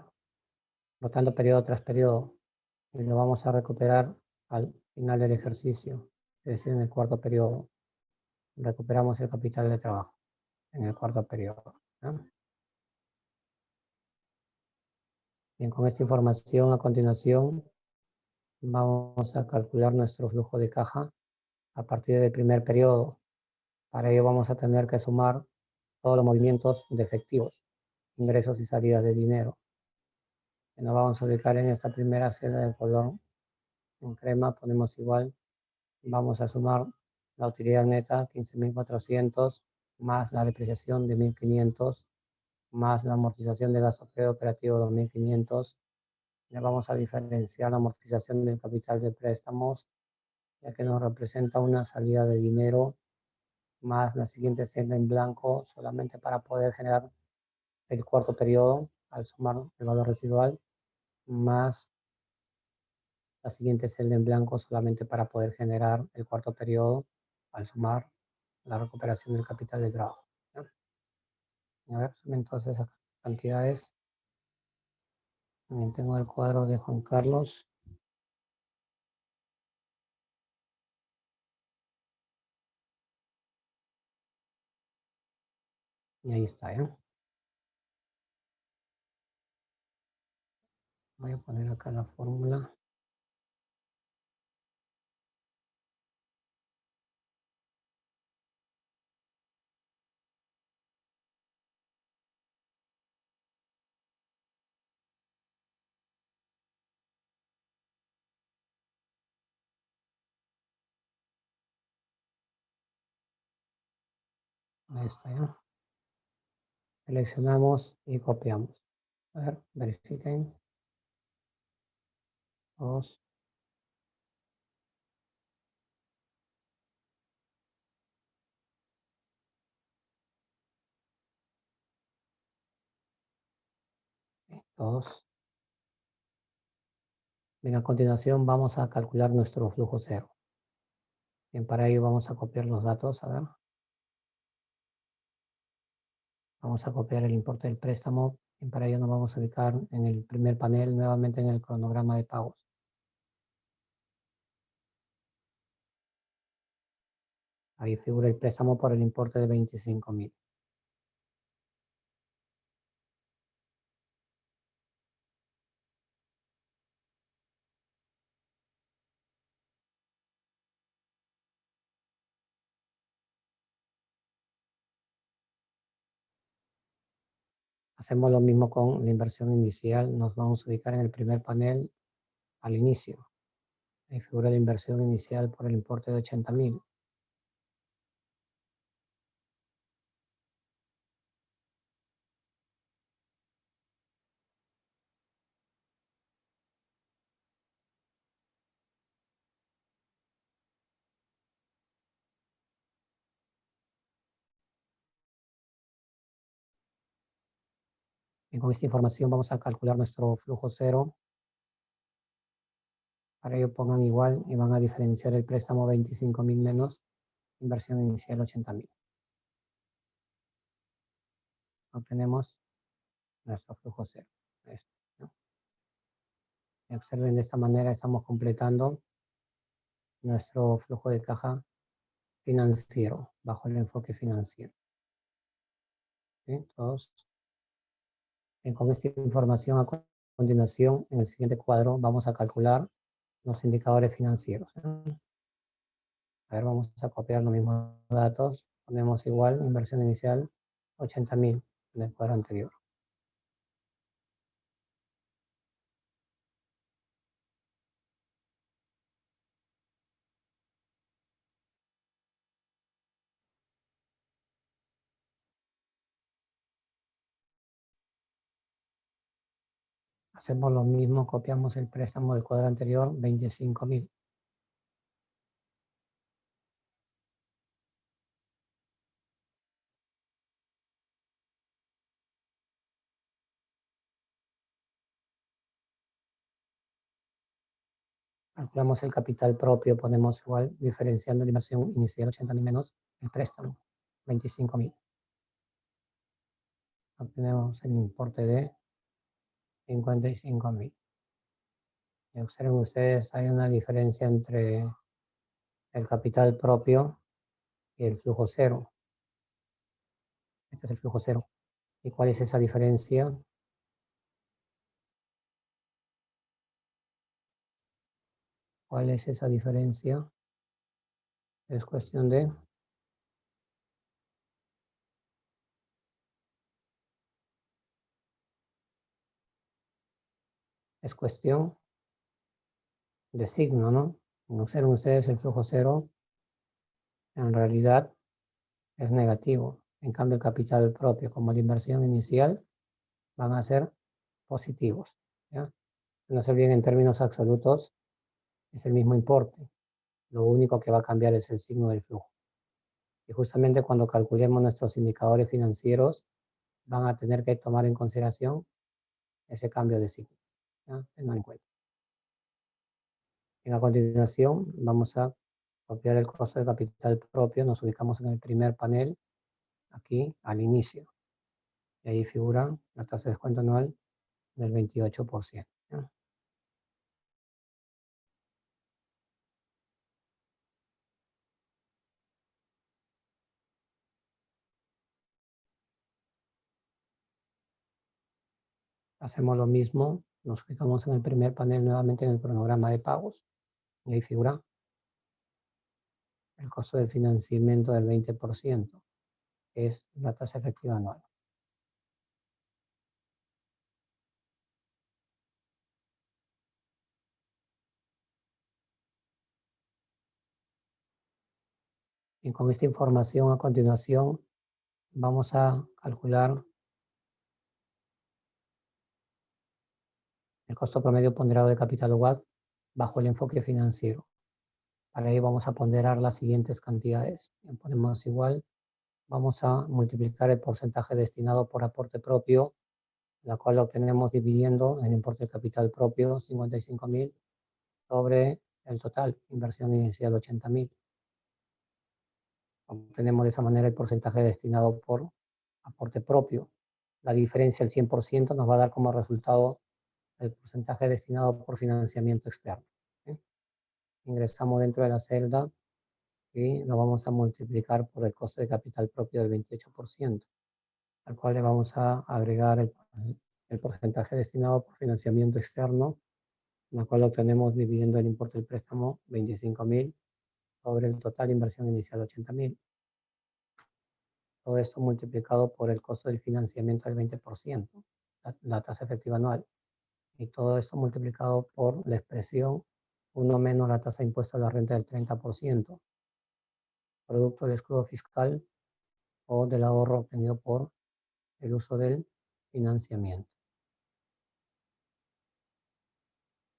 rotando periodo tras periodo y lo vamos a recuperar al final del ejercicio, es decir, en el cuarto periodo. Recuperamos el capital de trabajo en el cuarto periodo, ¿no? Bien, con esta información a continuación vamos a calcular nuestro flujo de caja a partir del primer periodo. Para ello vamos a tener que sumar todos los movimientos de efectivos, ingresos y salidas de dinero. Y nos vamos a ubicar en esta primera celda de color en crema, ponemos igual, vamos a sumar la utilidad neta 15.400 más la depreciación de 1.500 más la amortización de gasto preoperativo 2.500. Ya vamos a diferenciar la amortización del capital de préstamos, ya que nos representa una salida de dinero, más la siguiente celda en blanco, solamente para poder generar el cuarto periodo al sumar el valor residual, más la siguiente celda en blanco solamente para poder generar el cuarto periodo al sumar la recuperación del capital de trabajo, ¿no? A ver, entonces esas cantidades. También tengo el cuadro de Juan Carlos. Y ahí está, ¿ya? Voy a poner acá la fórmula. Ahí está, ¿ya? Seleccionamos y copiamos. A ver, verifiquen. 2, 2. Bien, a continuación vamos a calcular nuestro flujo cero. Bien, para ello vamos a copiar los datos. A ver, vamos a copiar el importe del préstamo. Bien, para ello nos vamos a ubicar en el primer panel, nuevamente en el cronograma de pagos. Ahí figura el préstamo por el importe de 25.000. Hacemos lo mismo con la inversión inicial. Nos vamos a ubicar en el primer panel al inicio. Ahí figura la inversión inicial por el importe de 80.000. Y con esta información vamos a calcular nuestro flujo cero. Para ello pongan igual y van a diferenciar el préstamo 25.000 menos inversión inicial 80.000. Obtenemos nuestro flujo cero. Esto, ¿no? Y observen, de esta manera estamos completando nuestro flujo de caja financiero, bajo el enfoque financiero. ¿Sí? Todos. Con esta información a continuación, en el siguiente cuadro, vamos a calcular los indicadores financieros. A ver, vamos a copiar los mismos datos. Ponemos igual, inversión inicial, 80.000 en el cuadro anterior. Hacemos lo mismo, copiamos el préstamo del cuadro anterior, 25.000. Calculamos el capital propio, ponemos igual, diferenciando la inversión inicial 80.000 menos el préstamo, 25.000. Obtenemos el importe de 55.000. Y observen ustedes, hay una diferencia entre el capital propio y el flujo cero. Este es el flujo cero. ¿Y cuál es esa diferencia? ¿Cuál es esa diferencia? Es cuestión de... Es cuestión de signo, ¿no? Observen ustedes, el flujo cero en realidad es negativo. En cambio, el capital propio, como la inversión inicial, van a ser positivos. ¿Ya? No se olviden, en términos absolutos, es el mismo importe. Lo único que va a cambiar es el signo del flujo. Y justamente cuando calculemos nuestros indicadores financieros, van a tener que tomar en consideración ese cambio de signo. ¿Ya? Tengan en cuenta. A continuación, vamos a copiar el costo de capital propio. Nos ubicamos en el primer panel, aquí al inicio. Y ahí figura la tasa de descuento anual del 28%. ¿Ya? Hacemos lo mismo, nos ubicamos en el primer panel nuevamente en el cronograma de pagos. Y ahí figura el costo del financiamiento del 20%, que es la tasa efectiva anual. Y con esta información a continuación vamos a calcular el costo promedio ponderado de capital UVAT bajo el enfoque financiero. Para ello vamos a ponderar las siguientes cantidades. Ponemos igual, vamos a multiplicar el porcentaje destinado por aporte propio, la cual lo obtenemos dividiendo el importe de capital propio, 55.000, sobre el total, inversión inicial 80.000. Obtenemos de esa manera el porcentaje destinado por aporte propio. La diferencia, el 100%, nos va a dar como resultado el porcentaje destinado por financiamiento externo. ¿Sí? Ingresamos dentro de la celda y lo vamos a multiplicar por el coste de capital propio del 28%, al cual le vamos a agregar el porcentaje destinado por financiamiento externo, la cual obtenemos dividiendo el importe del préstamo 25.000 sobre el total inversión inicial 80.000. Todo esto multiplicado por el costo del financiamiento del 20%, la tasa efectiva anual. Y todo esto multiplicado por la expresión 1 menos la tasa de impuesto a la renta del 30%, producto del escudo fiscal o del ahorro obtenido por el uso del financiamiento.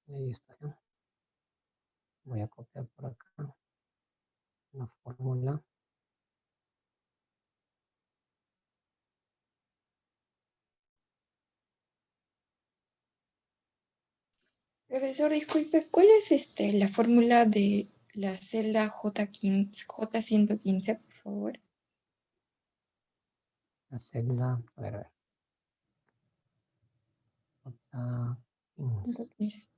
Ahí está. ¿No? Voy a copiar por acá la fórmula. Profesor, disculpe, ¿cuál es la fórmula de la celda J115, por favor? La celda, a ver. J15.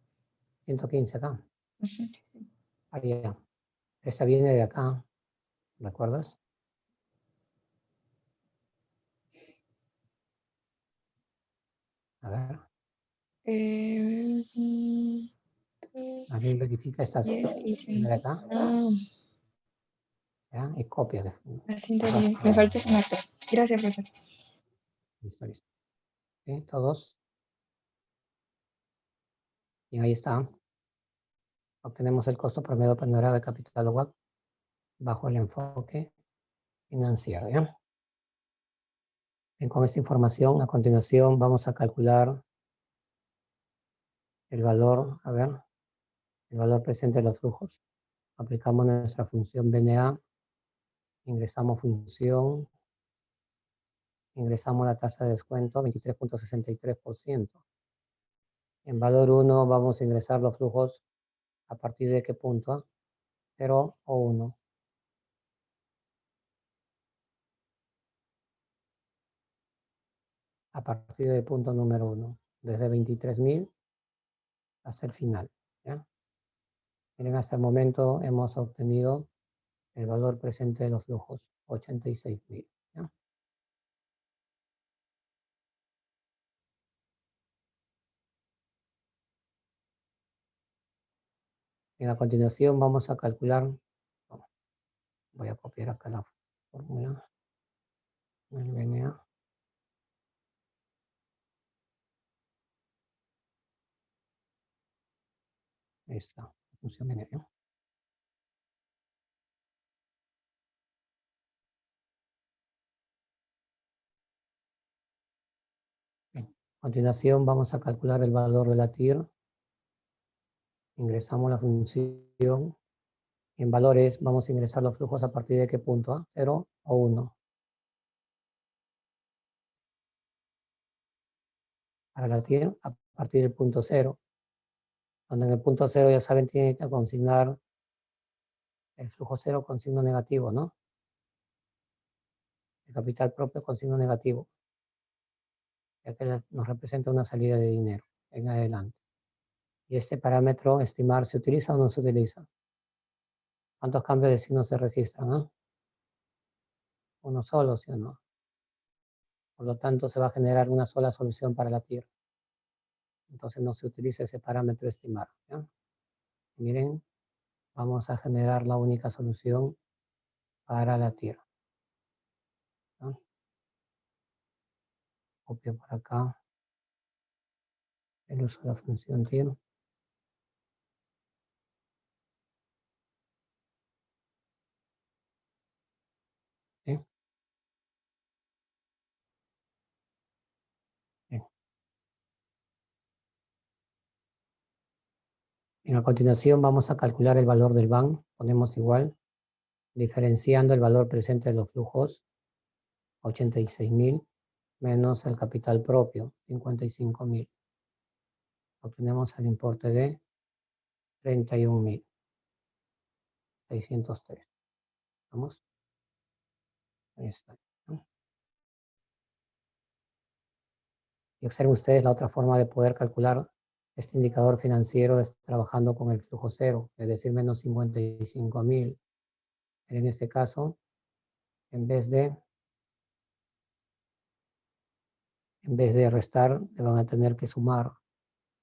115 acá. Sí. Ahí ya. Esta viene de acá. ¿Recuerdas? A ver, alguien verifica estas yes, de acá. ¿Ya? Y copia. Me falta esa marca. Gracias, profesor. Listo, listo. ¿Sí? Todos. Y ahí está. Obtenemos el costo promedio ponderado de capital global bajo el enfoque financiero. ¿Ya? Bien, con esta información, a continuación vamos a calcular el valor, a ver, el valor presente de los flujos. Aplicamos nuestra función BNA, ingresamos función, ingresamos la tasa de descuento, 23.63%. En valor 1 vamos a ingresar los flujos a partir de qué punto, 0 o 1. A partir del punto número 1, desde 23.000 hasta el final. ¿Ya? Miren, hasta el momento hemos obtenido el valor presente de los flujos, 86.000. ¿Ya? A continuación vamos a calcular, voy a copiar acá la fórmula, el BNA. Ahí está, función BNA. ¿No? Bien. A continuación vamos a calcular el valor de la TIR. Ingresamos la función. En valores vamos a ingresar los flujos a partir de qué punto, 0 o 1. Para la TIR a partir del punto 0, donde en el punto 0 ya saben tienen que consignar el flujo 0 con signo negativo, ¿no? El capital propio con signo negativo, ya que nos representa una salida de dinero en adelante. Y este parámetro, estimar, ¿se utiliza o no se utiliza? ¿Cuántos cambios de signo se registran? ¿No? Uno solo, ¿sí o no? Por lo tanto, se va a generar una sola solución para la TIR. Entonces no se utiliza ese parámetro estimar. ¿Ya? Miren, vamos a generar la única solución para la TIR. ¿No? Copio por acá el uso de la función TIR. ¿Sí? Bien. A continuación vamos a calcular el valor del BAN. Ponemos igual, diferenciando el valor presente de los flujos, 86.000, menos el capital propio, 55.000. Obtenemos el importe de 31.603. ¿Vamos? Ahí está. ¿No? Y observen ustedes la otra forma de poder calcular este indicador financiero es trabajando con el flujo cero, es decir, menos 55.000. En este caso, en vez de restar, le van a tener que sumar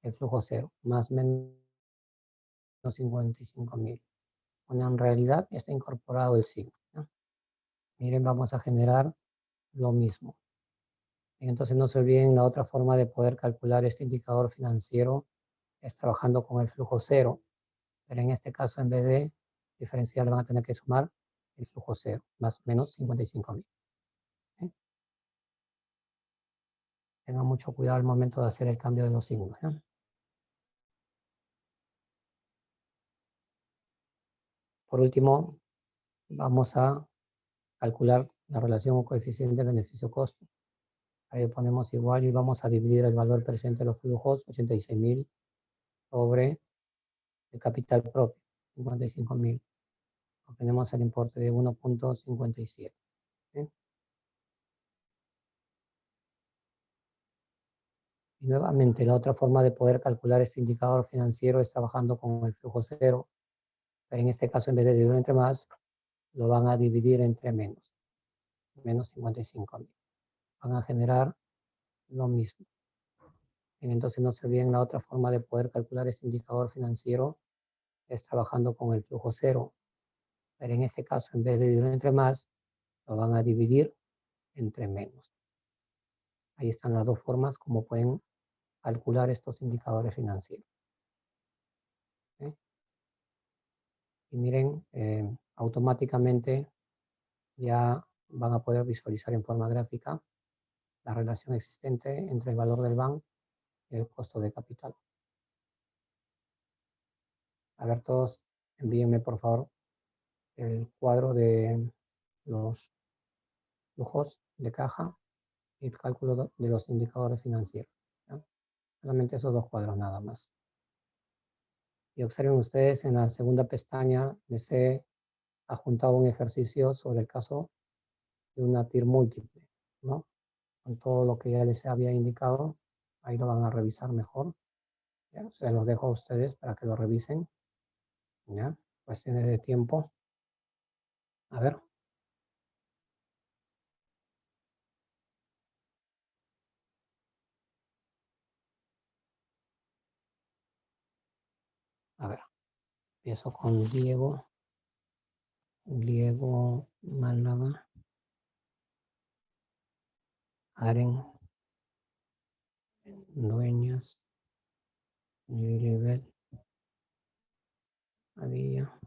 el flujo cero, más menos 55.000. Bueno, en realidad ya está incorporado el signo, ¿no? Miren, vamos a generar lo mismo. Entonces no se olviden, la otra forma de poder calcular este indicador financiero es trabajando con el flujo cero. Pero en este caso, en vez de diferenciar, van a tener que sumar el flujo cero, más o menos 55.000. ¿Sí? Tengan mucho cuidado al momento de hacer el cambio de los signos. ¿No? Por último, vamos a calcular la relación o coeficiente beneficio-costo. Ahí ponemos igual y vamos a dividir el valor presente de los flujos, 86.000, sobre el capital propio, 55.000. Obtenemos el importe de 1.57. ¿Sí? Y nuevamente, la otra forma de poder calcular este indicador financiero es trabajando con el flujo cero. Pero en este caso, en vez de dividirlo entre más, lo van a dividir entre menos 55.000. Van a generar lo mismo. Entonces no se olviden, la otra forma de poder calcular este indicador financiero es trabajando con el flujo cero. Pero en este caso, en vez de dividir entre más, lo van a dividir entre menos. Ahí están las dos formas como pueden calcular estos indicadores financieros. ¿Sí? Y miren, automáticamente ya van a poder visualizar en forma gráfica la relación existente entre el valor del BAN y el costo de capital. A ver, todos envíenme por favor el cuadro de los flujos de caja y el cálculo de los indicadores financieros. ¿Ya? Solamente esos dos cuadros nada más. Y observen ustedes en la segunda pestaña les he adjuntado un ejercicio sobre el caso de una TIR múltiple, ¿no? Con todo lo que ya les había indicado, ahí lo van a revisar mejor. ¿Ya? Se los dejo a ustedes para que lo revisen. ¿Ya? Cuestiones de tiempo. A ver. A ver. Empiezo con Diego. Diego Málaga. Aren. Dueñas. Gilibert. Padilla.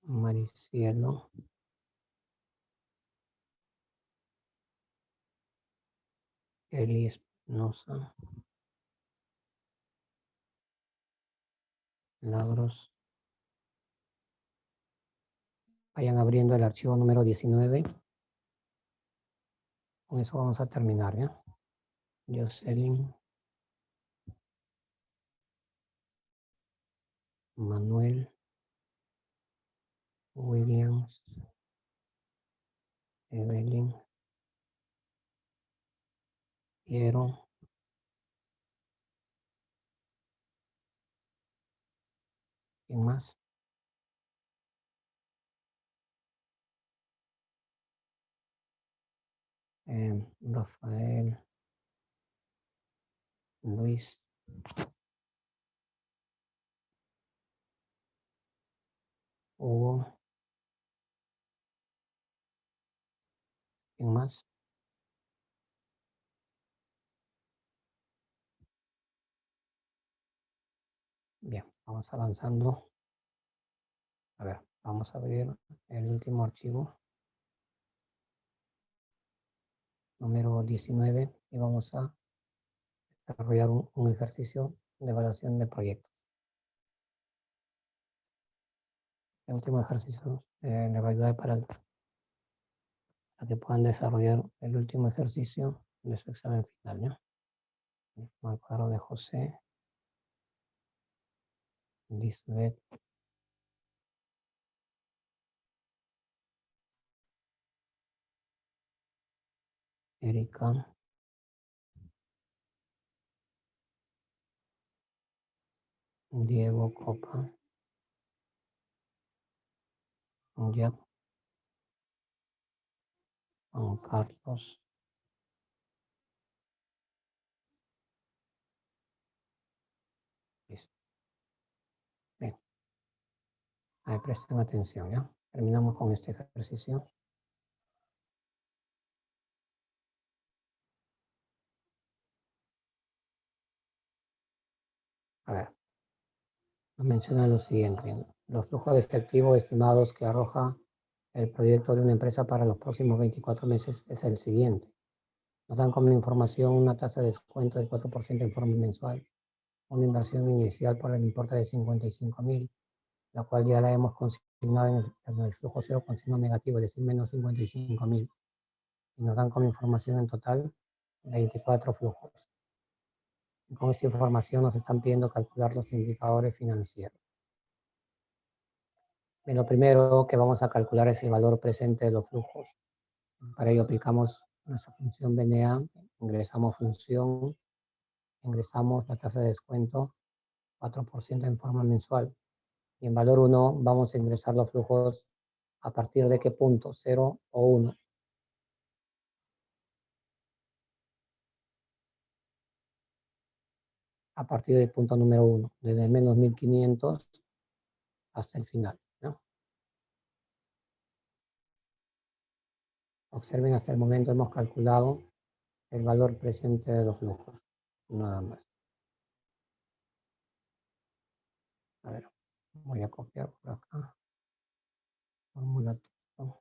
Maricielo. Eli Espinosa. Lagros. Vayan abriendo el archivo número 19. Con eso vamos a terminar, ¿ya? Jocelyn. Manuel. Williams. Evelyn. Piero. ¿Quién más? Rafael. Luis. Hugo. ¿Quién más? Bien, vamos avanzando. A ver, vamos a abrir el último archivo. Número 19. Y vamos a desarrollar un ejercicio de evaluación de proyectos. El último ejercicio le va a ayudar para que puedan desarrollar el último ejercicio de su examen final, ¿no? El cuadro de José, Lisbeth, Erika, Diego Copa, Jack, Juan Carlos, listo. Bien. Ahí presten atención, ¿ya? Terminamos con este ejercicio. A ver, nos menciona lo siguiente. Los flujos de efectivo estimados que arroja el proyecto de una empresa para los próximos 24 meses es el siguiente. Nos dan como información una tasa de descuento del 4% en forma mensual, una inversión inicial por el importe de 55.000, la cual ya la hemos consignado en el flujo cero con signo negativo, es decir, menos 55.000. Y nos dan como información en total 24 flujos. Y con esta información nos están pidiendo calcular los indicadores financieros. Y lo primero que vamos a calcular es el valor presente de los flujos. Para ello aplicamos nuestra función BNA, ingresamos función, ingresamos la tasa de descuento 4% en forma mensual. Y en valor 1 vamos a ingresar los flujos a partir de qué punto, 0 o 1. A partir del punto número 1, desde menos 1500 hasta el final, ¿no? Observen, hasta el momento hemos calculado el valor presente de los flujos, nada más. A ver, voy a copiar por acá. Fórmula texto.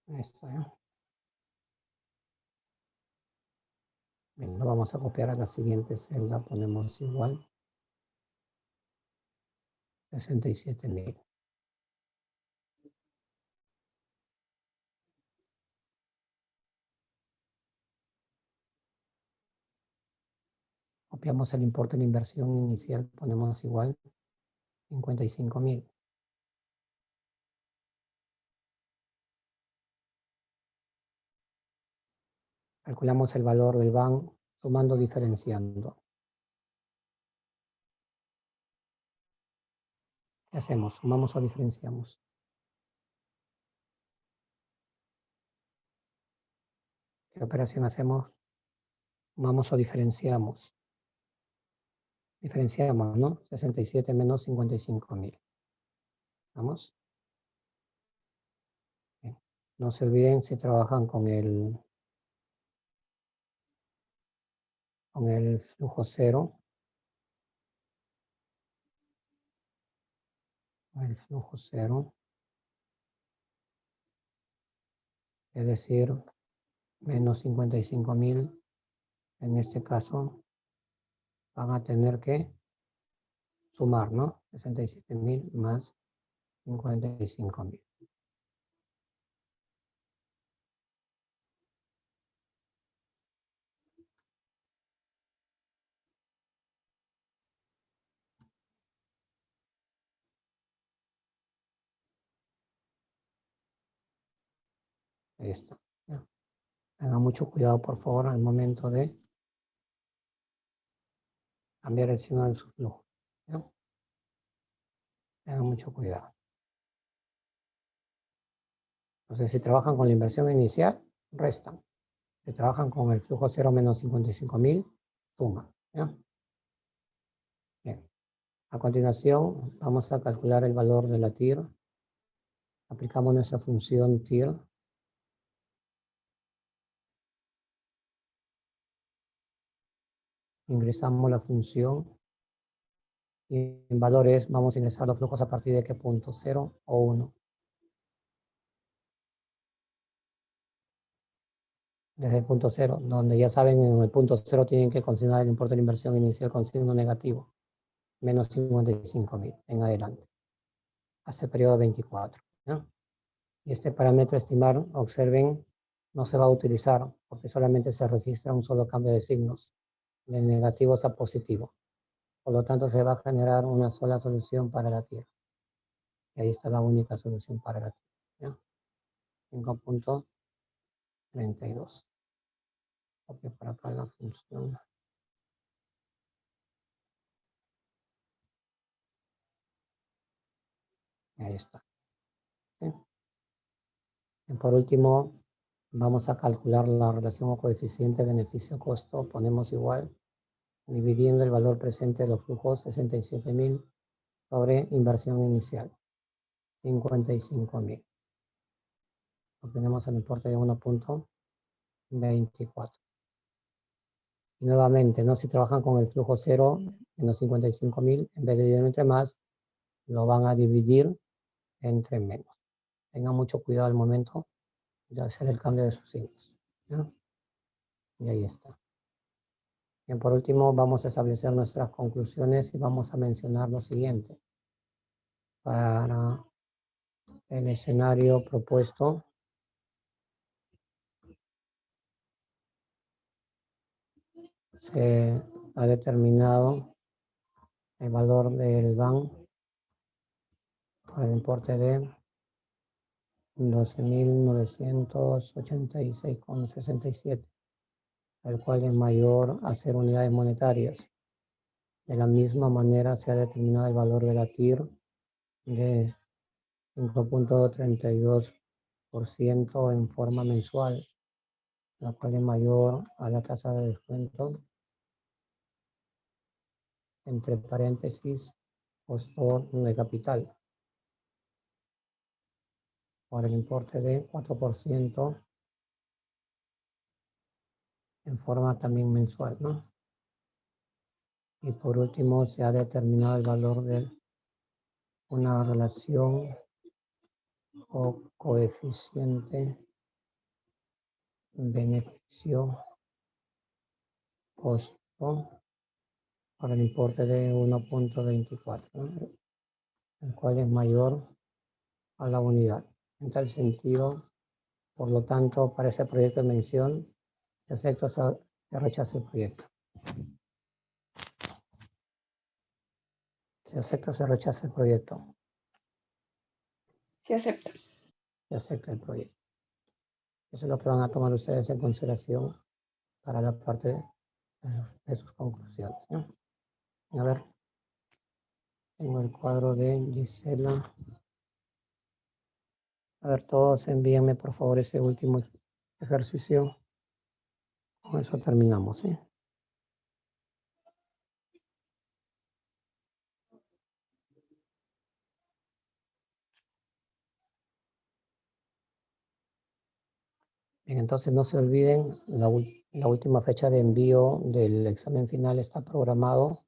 Esto, ¿no? Bien, lo vamos a copiar a la siguiente celda, ponemos igual. 67.000. Copiamos el importe de la inversión inicial, ponemos igual 55.000. Calculamos el valor del BAN sumando, diferenciando. ¿Qué hacemos? ¿Sumamos o diferenciamos? ¿Qué operación hacemos? ¿Sumamos o diferenciamos? Diferenciamos, ¿no? 67 menos 55.000. ¿Vamos? Bien. No se olviden, si trabajan con el flujo cero, es decir, menos 55.000, en este caso van a tener que sumar, ¿no? 67.000 más 55.000. Ahí está. ¿Ya? Tengan mucho cuidado, por favor, al momento de cambiar el signo de su flujo. ¿Ya? Tengan mucho cuidado. Entonces, si trabajan con la inversión inicial, restan. Si trabajan con el flujo 0 menos 55.000, suman. ¿Ya? Bien. A continuación, vamos a calcular el valor de la TIR. Aplicamos nuestra función TIR. Ingresamos la función. Y en valores vamos a ingresar los flujos a partir de qué punto, 0 o 1. Desde el punto 0, donde ya saben, en el punto 0 tienen que considerar el importe de la inversión inicial con signo negativo, menos 55.000 en adelante, hasta el periodo 24. ¿No? Y este parámetro estimar, observen, no se va a utilizar porque solamente se registra un solo cambio de signos, de negativos a positivo. Por lo tanto, se va a generar una sola solución para la Tierra. Y ahí está la única solución para la Tierra. 5.32. Copio para acá la función. Ahí está. ¿Sí? Y por último, vamos a calcular la relación o coeficiente beneficio-costo. Ponemos igual, dividiendo el valor presente de los flujos, 67.000, sobre inversión inicial, 55.000. Obtenemos el importe de 1.24. Y nuevamente, ¿no? Si trabajan con el flujo 0 menos 55.000, en vez de dividir entre más, lo van a dividir entre menos. Tengan mucho cuidado al momento de hacer el cambio de sus signos. ¿No? Y ahí está. Bien, por último, vamos a establecer nuestras conclusiones y vamos a mencionar lo siguiente. Para el escenario propuesto, se ha determinado el valor del BAN por el importe de 12.986,67, el cual es mayor a 0 unidades monetarias. De la misma manera se ha determinado el valor de la TIR de 5.32% en forma mensual, la cual es mayor a la tasa de descuento, entre paréntesis, costo de capital, por el importe de 4% en forma también mensual, ¿no? Y por último se ha determinado el valor de una relación o coeficiente beneficio costo por el importe de 1.24, ¿no? El cual es mayor a la unidad. En tal sentido, por lo tanto, para ese proyecto de mención, se acepta o se rechaza el proyecto. Se acepta o se rechaza el proyecto. Se acepta. Se acepta el proyecto. Eso es lo que van a tomar ustedes en consideración para la parte de sus conclusiones, ¿no? A ver, tengo el cuadro de Gisela. A ver, todos envíenme por favor ese último ejercicio. Con eso terminamos, ¿sí? Bien, entonces no se olviden, la última fecha de envío del examen final está programado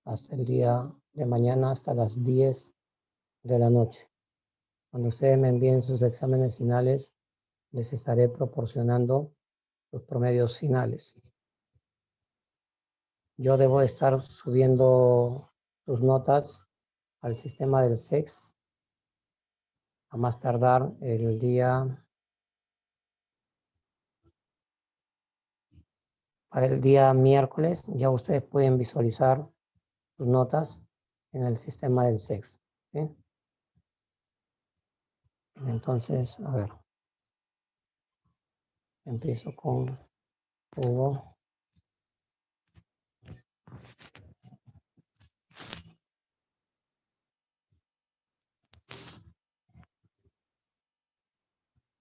hasta el día de mañana, hasta las 10 de la noche. Cuando ustedes me envíen sus exámenes finales, les estaré proporcionando los promedios finales. Yo debo estar subiendo sus notas al sistema del SEX a más tardar el día, para el día miércoles. Ya ustedes pueden visualizar sus notas en el sistema del SEX, ¿sí? Entonces, a ver, empiezo con Hugo.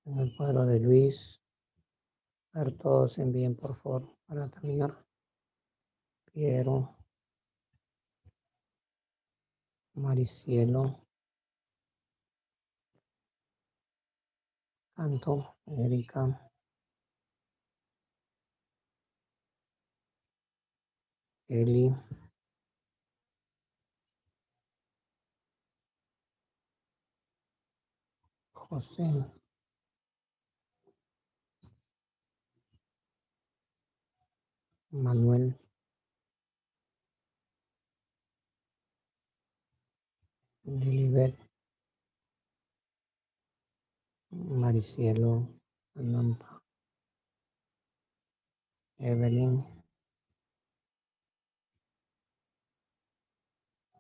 En el cuadro de Luis. A ver, todos envíen por favor para terminar. Piero, Maricielo, Canto, Erika, Eli, José, Manuel, Lilibet, Maricielo, Anampa, Evelyn,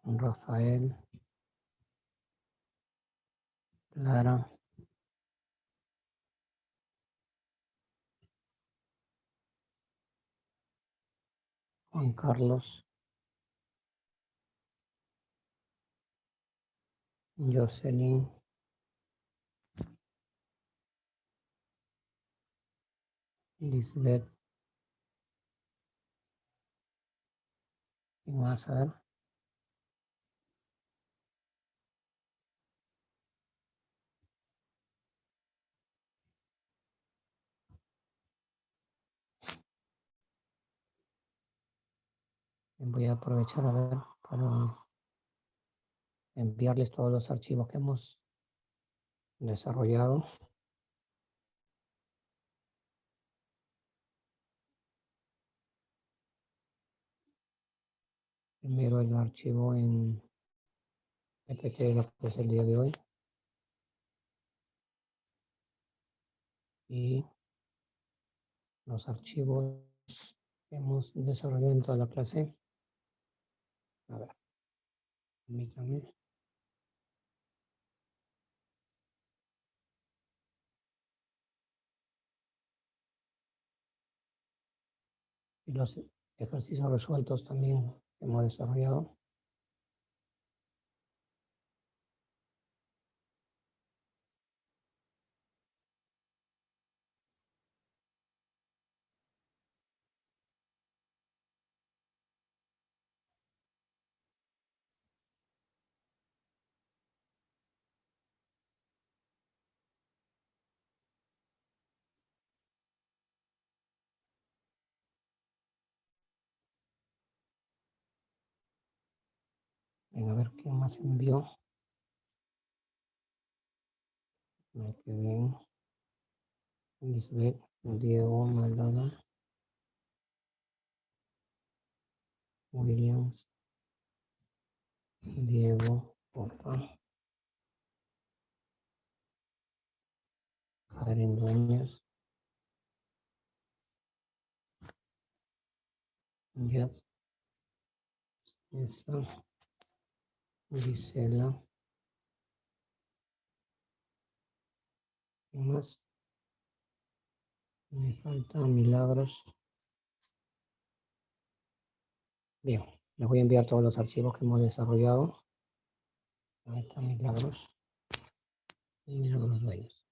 Rafael, Clara, Juan Carlos, Jocelyn, Lisbeth, y más a ver. Voy a aprovechar a ver para enviarles todos los archivos que hemos desarrollado. Primero el archivo en PPT de la clase del día de hoy. Y los archivos que hemos desarrollado en toda la clase. A ver, permítame. Y los ejercicios resueltos también que hemos desarrollado. Venga, a ver quién más envió. Muy bien. Lisbeth, Diego, Maldonado, Williams, Diego, Porta, Karen Núñez, Jeff, esa, Gisela, ¿qué más? Me falta Milagros. Bien, les voy a enviar todos los archivos que hemos desarrollado. Ahí está Milagros. Y Milagros Dueños.